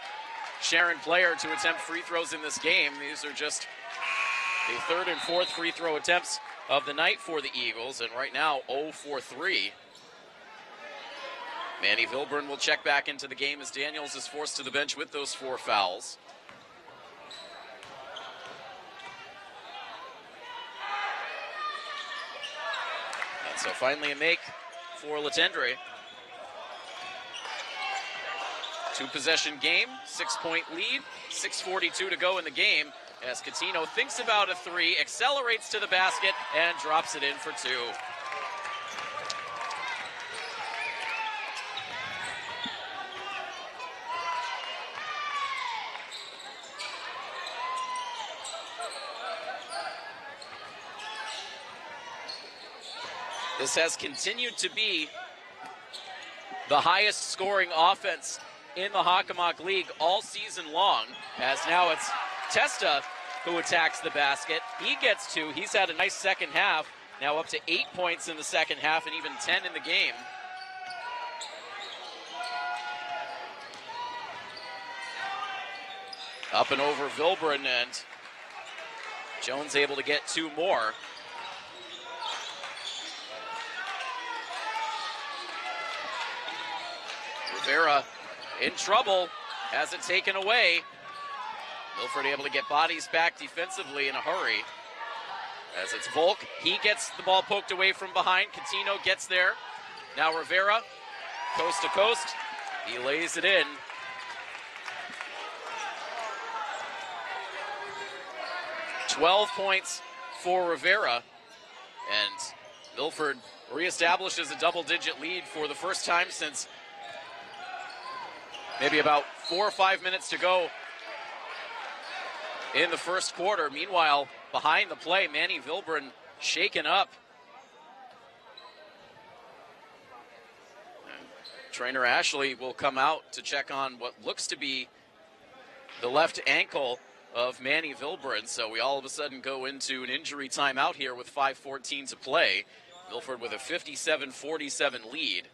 Sharon player to attempt free throws in this game. These are just the 3rd and 4th free throw attempts of the night for the Eagles, and right now 0 for 3. Manny Vilburn will check back into the game as Daniels is forced to the bench with those 4 fouls. And so finally a make for Latendre. 2-possession game, 6-point lead, 6:42 to go in the game as Catino thinks about a 3, accelerates to the basket, and drops it in for 2. This has continued to be the highest scoring offense in the Hockomock League all season long, as now it's Testa who attacks the basket. He gets 2. He's had a nice second half, now up to 8 points in the second half and even 10 in the game. Up and over Vilburn, and Jones able to get 2 more. Rivera in trouble, has it taken away. Milford able to get bodies back defensively in a hurry. As it's Volk, he gets the ball poked away from behind. Catino gets there. Now Rivera, coast to coast. He lays it in. $12 points for Rivera. And Milford reestablishes a double-digit lead for the first time since maybe about 4 or 5 minutes to go in the first quarter. Meanwhile, behind the play, Manny Vilburn shaken up. And trainer Ashley will come out to check on what looks to be the left ankle of Manny Vilburn. So we all of a sudden go into an injury timeout here with 5:14 to play. Milford with a 57-47 lead.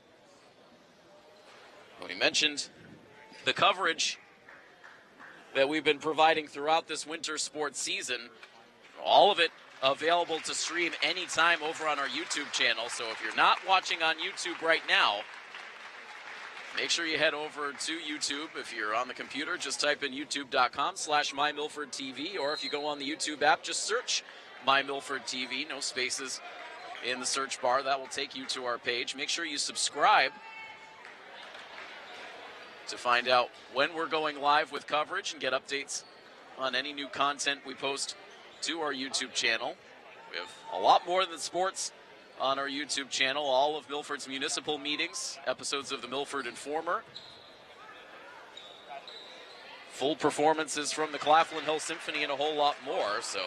We mentioned the coverage that we've been providing throughout this winter sports season. All of it available to stream anytime over on our YouTube channel. So if you're not watching on YouTube right now, make sure you head over to YouTube. If you're on the computer, just type in youtube.com/MyMilfordTV, or if you go on the YouTube app, just search MyMilfordTV, no spaces in the search bar. That will take you to our page. Make sure you subscribe to find out when we're going live with coverage and get updates on any new content we post to our YouTube channel. We have a lot more than sports on our YouTube channel. All of Milford's municipal meetings, episodes of the Milford Informer, full performances from the Claflin Hill Symphony, and a whole lot more. So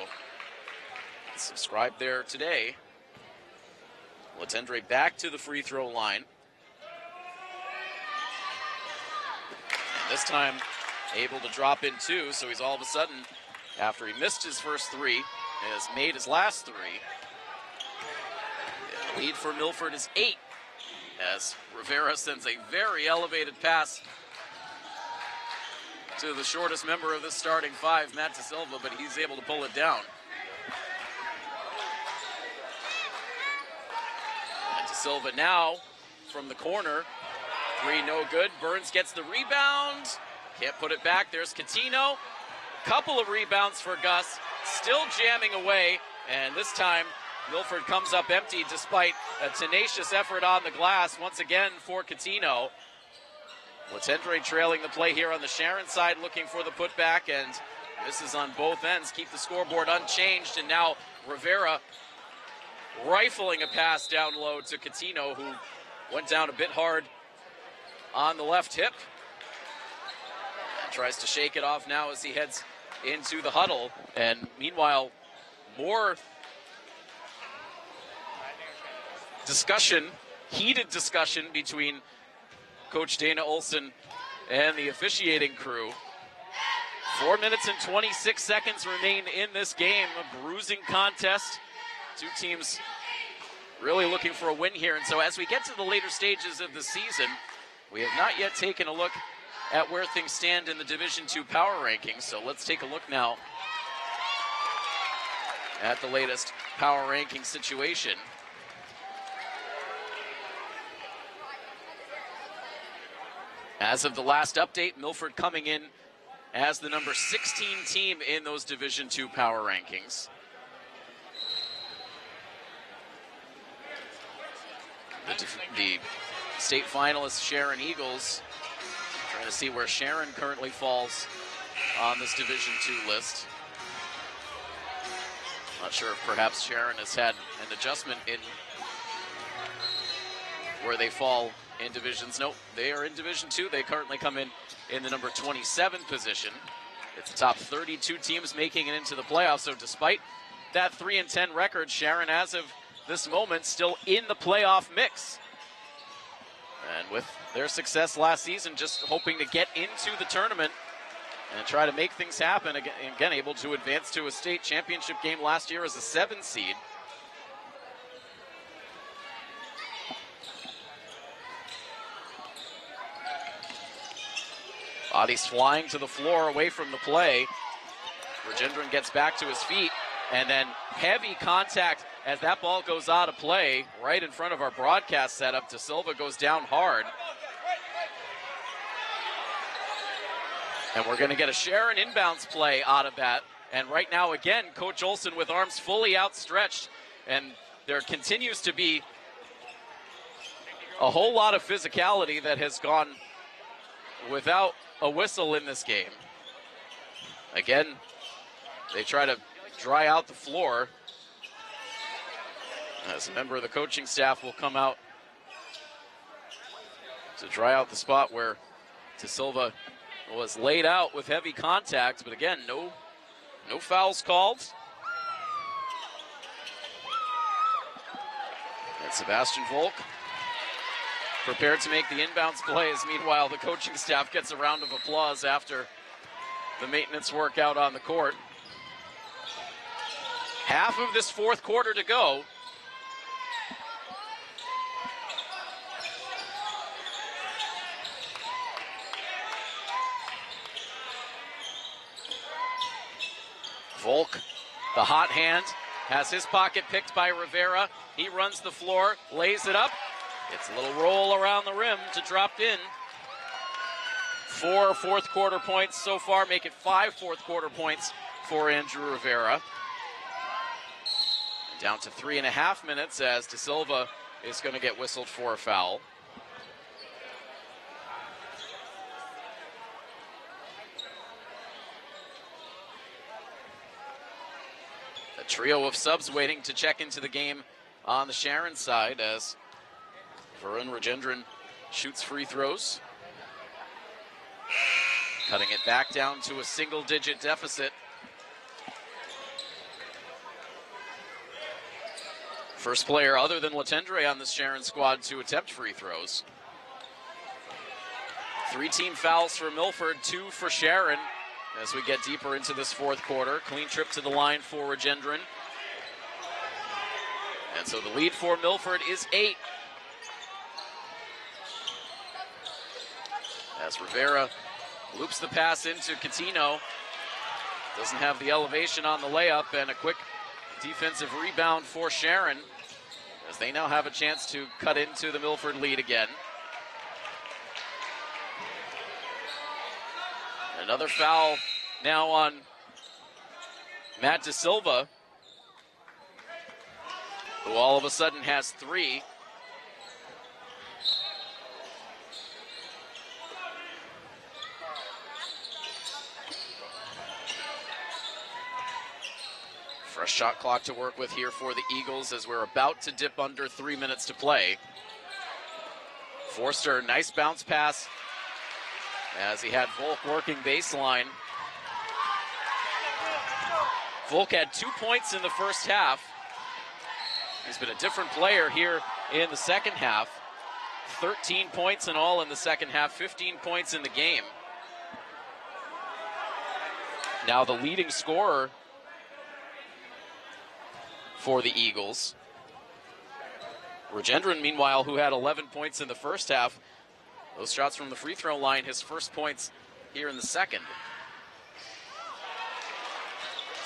subscribe there today. Latendre back to the free throw line. And this time able to drop in two, so he's all of a sudden, after he missed his first three, has made his last three. The lead for Milford is 8, as Rivera sends a very elevated pass to the shortest member of the starting five, Matt DeSilva, but he's able to pull it down. And DeSilva now from the corner. Three no good. Burns gets the rebound. Can't put it back. There's Catino. Couple of rebounds for Gus. Still jamming away. And this time, Milford comes up empty despite a tenacious effort on the glass once again for Catino. Latendre trailing the play here on the Sharon side, looking for the putback, and this is on both ends. Keep the scoreboard unchanged, and now Rivera rifling a pass down low to Catino, who went down a bit hard on the left hip. And tries to shake it off now as he heads into the huddle. And meanwhile, more discussion, heated discussion between Coach Dana Olson and the officiating crew. 4 minutes and 26 seconds remain in this game. A bruising contest. Two teams really looking for a win here. And so as we get to the later stages of the season, we have not yet taken a look at where things stand in the Division II power rankings. So let's take a look now at the latest power ranking situation. As of the last update, Milford coming in as the number 16 team in those Division II power rankings. The state finalist Sharon Eagles, trying to see where Sharon currently falls on this Division II list. Not sure if perhaps Sharon has had an adjustment in where they fall in divisions. Nope, they are in Division II. They currently come in the number 27 position. It's the top 32 teams making it into the playoffs. So despite that 3-10 record, Sharon, as of this moment, still in the playoff mix. And with their success last season, just hoping to get into the tournament and try to make things happen. Again, able to advance to a state championship game last year as a 7 seed. Bodies flying to the floor away from the play. Rajendran gets back to his feet, and then heavy contact as that ball goes out of play right in front of our broadcast setup. DeSilva goes down hard. And we're going to get a Sharon inbounds play out of that. And right now, again, Coach Olson with arms fully outstretched, and there continues to be a whole lot of physicality that has gone without a whistle in this game. Again, they try to dry out the floor as a member of the coaching staff will come out to dry out the spot where DeSilva was laid out with heavy contact, but again, no fouls called. And Sebastian Volk prepared to make the inbounds plays. Meanwhile, the coaching staff gets a round of applause after the maintenance work out on the court. Half of this fourth quarter to go. Volk, the hot hand, has his pocket picked by Rivera. He runs the floor, lays it up. It's a little roll around the rim to drop in. 4 fourth quarter points so far, make it 5 fourth quarter points for Andrew Rivera. Down to 3.5 minutes as De Silva is going to get whistled for a foul. A trio of subs waiting to check into the game on the Sharon side as Varun Rajendran shoots free throws. Cutting it back down to a single-digit deficit. First player other than Latendre on this Sharon squad to attempt free throws. 3 team fouls for Milford, 2 for Sharon as we get deeper into this fourth quarter. Clean trip to the line for Rajendran. And so the lead for Milford is 8. As Rivera loops the pass into Catino. Doesn't have the elevation on the layup, and a quick defensive rebound for Sharon as they now have a chance to cut into the Milford lead again. Another foul now on Matt De Silva, who all of a sudden has 3. Fresh shot clock to work with here for the Eagles as we're about to dip under 3 minutes to play. Forster, nice bounce pass as he had Volk working baseline. Volk had 2 points in the first half. He's been a different player here in the second half. 13 points in all in the second half, 15 points in the game. Now the leading scorer for the Eagles. Rajendran, meanwhile, who had 11 points in the first half. Those shots from the free throw line, his first points here in the second.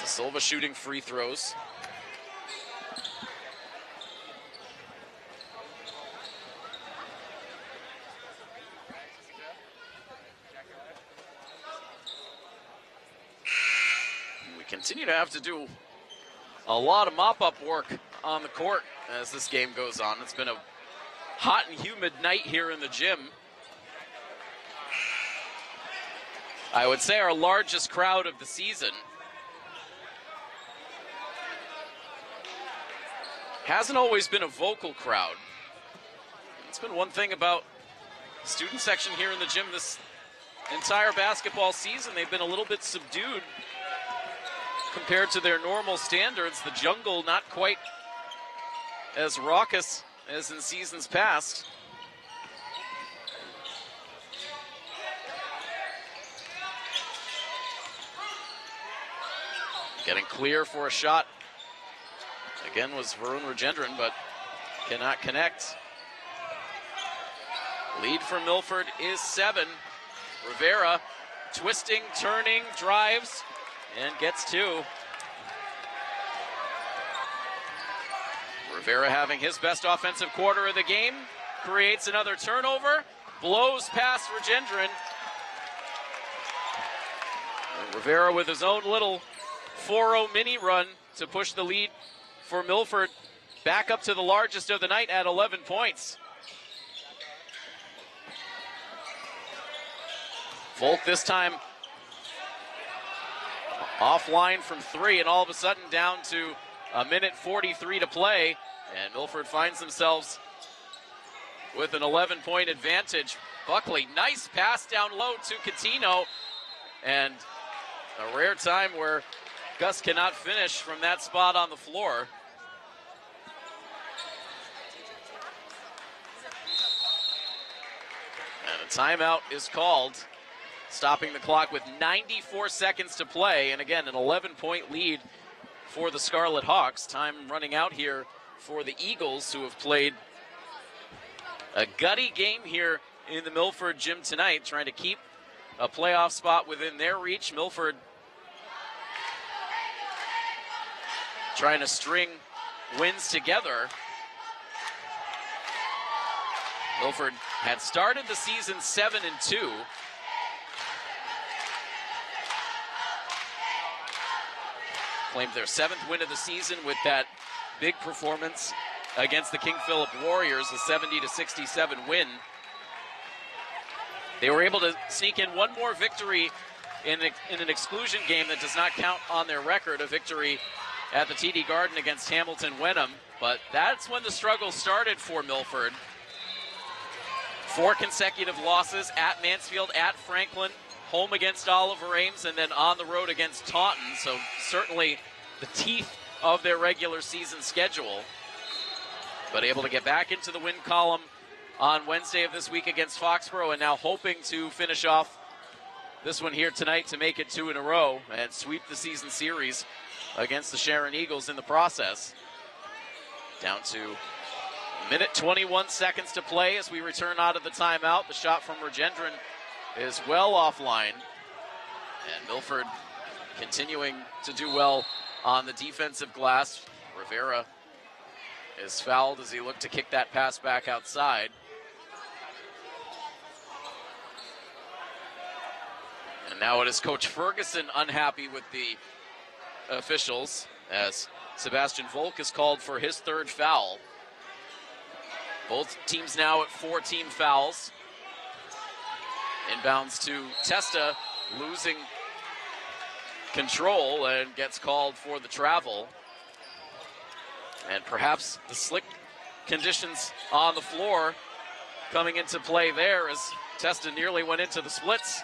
De Silva shooting free throws. We continue to have to do a lot of mop-up work on the court as this game goes on. It's been a hot and humid night here in the gym. I would say our largest crowd of the season. Hasn't always been a vocal crowd. It's been one thing about the student section here in the gym this entire basketball season. They've been a little bit subdued compared to their normal standards. The jungle not quite as raucous as in seasons past. Getting clear for a shot. Again was Varun Rajendran, but cannot connect. Lead for Milford is 7. Rivera twisting, turning, drives, and gets 2. Rivera having his best offensive quarter of the game. Creates another turnover. Blows past Rajendran. And Rivera with his own little 4-0 mini run to push the lead for Milford back up to the largest of the night at 11 points. Volk this time offline from 3, and all of a sudden down to a minute 43 to play, and Milford finds themselves with an 11-point advantage. Buckley, nice pass down low to Catino, and a rare time where Gus cannot finish from that spot on the floor. And a timeout is called, stopping the clock with 94 seconds to play. And again, an 11-point lead for the Scarlet Hawks. Time running out here for the Eagles, who have played a gutty game here in the Milford gym tonight, trying to keep a playoff spot within their reach. Milford trying to string wins together. Milford had started the season 7-2. claimed their 7th win of the season with that big performance against the King Philip Warriors, a 70-67 win. They were able to sneak in one more victory in an exclusion game that does not count on their record, a victory at the TD Garden against Hamilton Wenham. But that's when the struggle started for Milford. 4 consecutive losses at Mansfield, at Franklin, home against Oliver Ames, and then on the road against Taunton. So certainly the teeth of their regular season schedule. But able to get back into the win column on Wednesday of this week against Foxborough, and now hoping to finish off this one here tonight to make it 2 in a row and sweep the season series against the Sharon Eagles in the process. Down to a minute 21 seconds to play as we return out of the timeout. The shot from Rajendran is well offline. And Milford continuing to do well on the defensive glass. Rivera is fouled as he looked to kick that pass back outside. And now it is Coach Ferguson unhappy with the officials as Sebastian Volk is called for his 3rd foul. Both teams now at 4 team fouls. Inbounds to Testa, losing control and gets called for the travel. And perhaps the slick conditions on the floor coming into play there as Testa nearly went into the splits.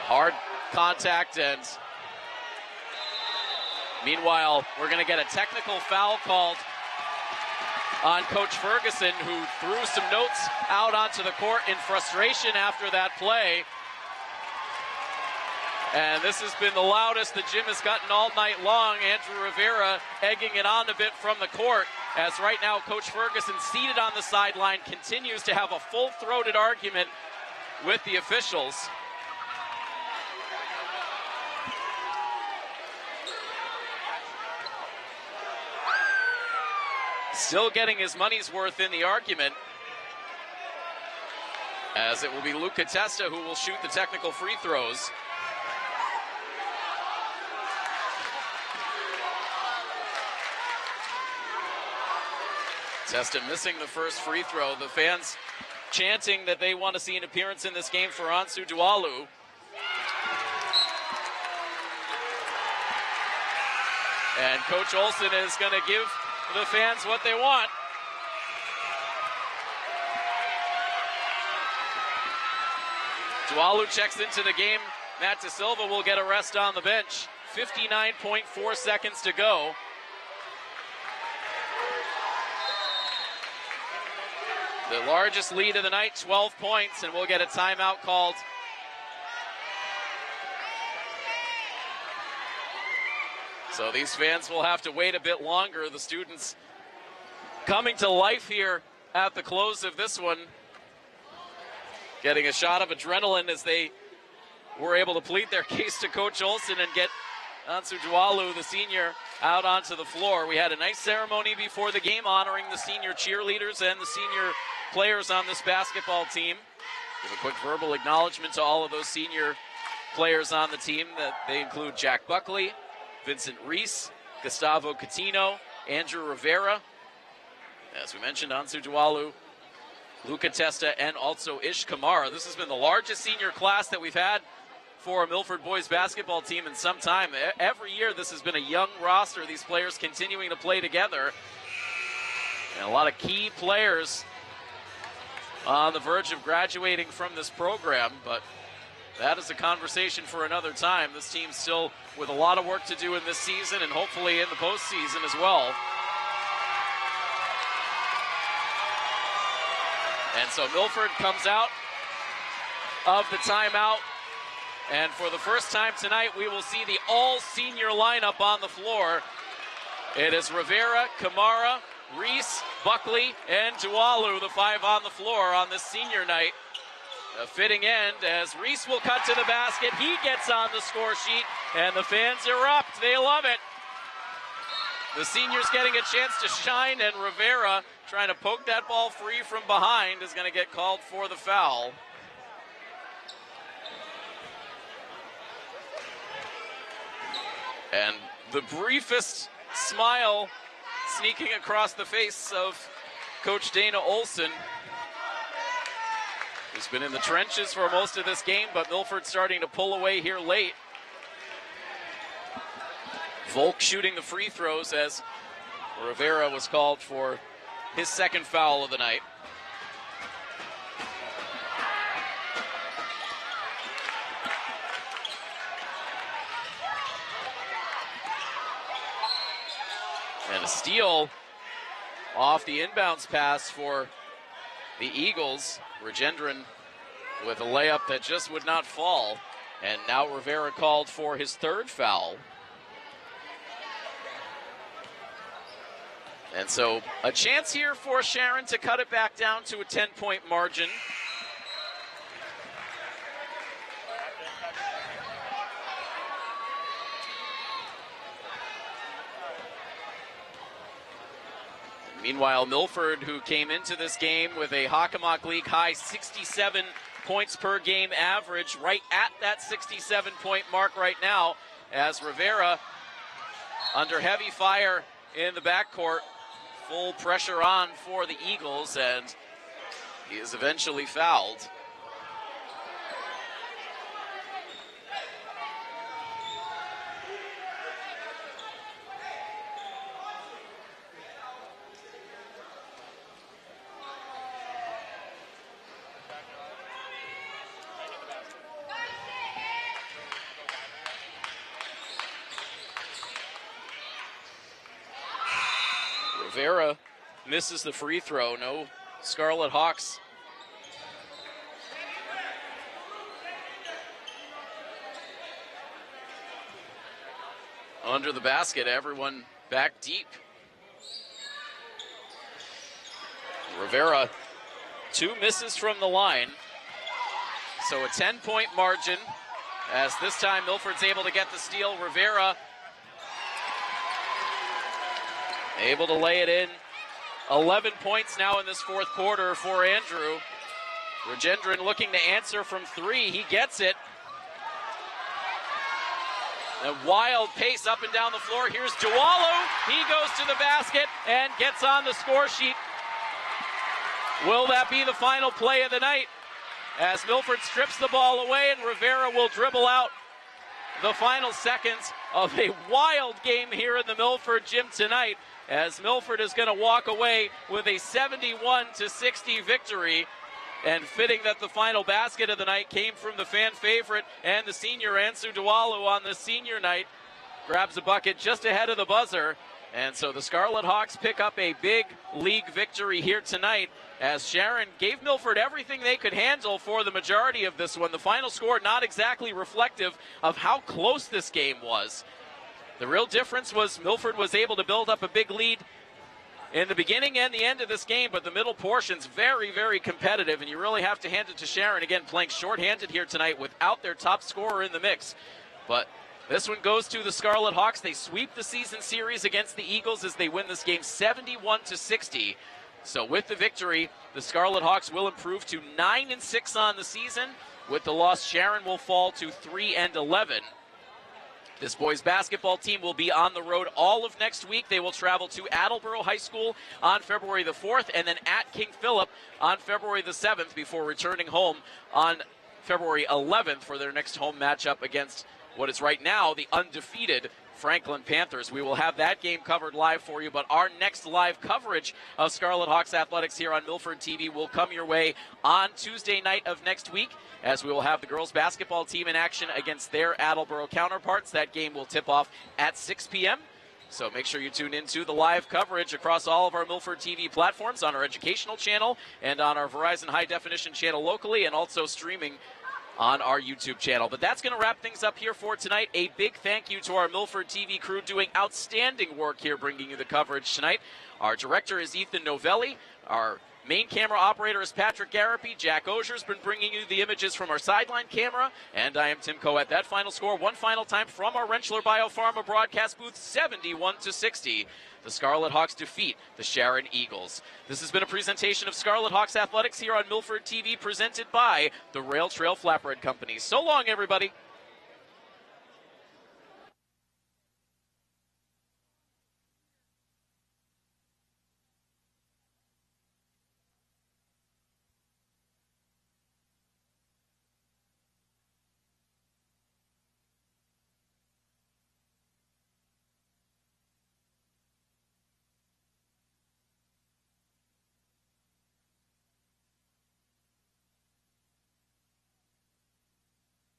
Hard contact, and meanwhile, we're going to get a technical foul called on Coach Ferguson, who threw some notes out onto the court in frustration after that play. And this has been the loudest the gym has gotten all night long. Andrew Rivera egging it on a bit from the court, as right now Coach Ferguson, seated on the sideline, continues to have a full-throated argument with the officials. Still getting his money's worth in the argument, as it will be Luca Testa who will shoot the technical free throws. Testa missing the first free throw. The fans chanting that they want to see an appearance in this game for Ansu Dualu. And Coach Olsen is going to give the fans what they want. Dualu checks into the game. Matt De Silva will get a rest on the bench. 59.4 seconds to go. The largest lead of the night, 12 points, and we'll get a timeout called. So these fans will have to wait a bit longer. The students coming to life here at the close of this one, getting a shot of adrenaline as they were able to plead their case to Coach Olsen and get Ansu Dualu, the senior, out onto the floor. We had a nice ceremony before the game honoring the senior cheerleaders and the senior players on this basketball team. Give a quick verbal acknowledgement to all of those senior players on the team. That they include Jack Buckley, Vincent Reese, Gustavo Catino, Andrew Rivera, as we mentioned, Ansu Dualu, Luca Testa, and also Ish Kamara. This has been the largest senior class that we've had for a Milford boys basketball team in some time. Every year this has been a young roster, these players continuing to play together. And a lot of key players on the verge of graduating from this program, but that is a conversation for another time. This team's still with a lot of work to do in this season and hopefully in the postseason as well. And so Milford comes out of the timeout, and for the first time tonight, we will see the all-senior lineup on the floor. It is Rivera, Kamara, Reese, Buckley, and Dualu, the 5 on the floor on this senior night. A fitting end as Reese will cut to the basket. He gets on the score sheet, and the fans erupt. They love it. The senior's getting a chance to shine, and Rivera, trying to poke that ball free from behind, is going to get called for the foul. And the briefest smile sneaking across the face of Coach Dana Olson, who's been in the trenches for most of this game, but Milford starting to pull away here late. Volk shooting the free throws as Rivera was called for his second foul of the night. And a steal off the inbounds pass for the Eagles. Rajendran with a layup that just would not fall. And now Rivera called for his third foul. And so a chance here for Sharon to cut it back down to a 10-point margin. Meanwhile, Milford, who came into this game with a Hockomock League high 67 points per game average, right at that 67-point mark right now, as Rivera under heavy fire in the backcourt. Full pressure on for the Eagles, and he is eventually fouled. Rivera misses the free throw. No Scarlet Hawks. Under the basket, everyone back deep. Rivera, 2 misses from the line. So a 10-point margin, as this time Milford's able to get the steal. Rivera able to lay it in. 11 points now in this fourth quarter for Andrew. Rajendran looking to answer from 3. He gets it. A wild pace up and down the floor. Here's Dualu. He goes to the basket and gets on the score sheet. Will that be the final play of the night? As Milford strips the ball away and Rivera will dribble out the final seconds of a wild game here in the Milford gym tonight, as Milford is going to walk away with a 71-60 victory. And fitting that the final basket of the night came from the fan favorite and the senior Ansu Dualu on the senior night. Grabs a bucket just ahead of the buzzer. And so the Scarlet Hawks pick up a big league victory here tonight, as Sharon gave Milford everything they could handle for the majority of this one. The final score not exactly reflective of how close this game was. The real difference was Milford was able to build up a big lead in the beginning and the end of this game, but the middle portion's very, very competitive, and you really have to hand it to Sharon, again, playing shorthanded here tonight without their top scorer in the mix. But this one goes to the Scarlet Hawks. They sweep the season series against the Eagles as they win this game 71-60. So with the victory, the Scarlet Hawks will improve to 9-6 on the season. With the loss, Sharon will fall to 3-11. This boys basketball team will be on the road all of next week. They will travel to Attleboro High School on February the 4th and then at King Philip on February the 7th before returning home on February 11th for their next home matchup against what is right now the undefeated Franklin Panthers. We will have that game covered live for you, but our next live coverage of Scarlet Hawks athletics here on Milford TV will come your way on Tuesday night of next week, as we will have the girls basketball team in action against their Attleboro counterparts. That game will tip off at 6 p.m. So make sure you tune into the live coverage across all of our Milford TV platforms, on our educational channel and on our Verizon High Definition channel locally, and also streaming on our YouTube channel. But that's going to wrap things up here for tonight. A big thank you to our Milford TV crew doing outstanding work here bringing you the coverage tonight. Our director is Ethan Novelli. Our main camera operator is Patrick Garapi. Jack Osier's been bringing you the images from our sideline camera. And I am Tim Coet. That final score, one final time from our Rentschler Biopharma broadcast booth, 71-60. The Scarlet Hawks defeat the Sharon Eagles. This has been a presentation of Scarlet Hawks Athletics here on Milford TV, presented by the Rail Trail Flatbread Company. So long, everybody.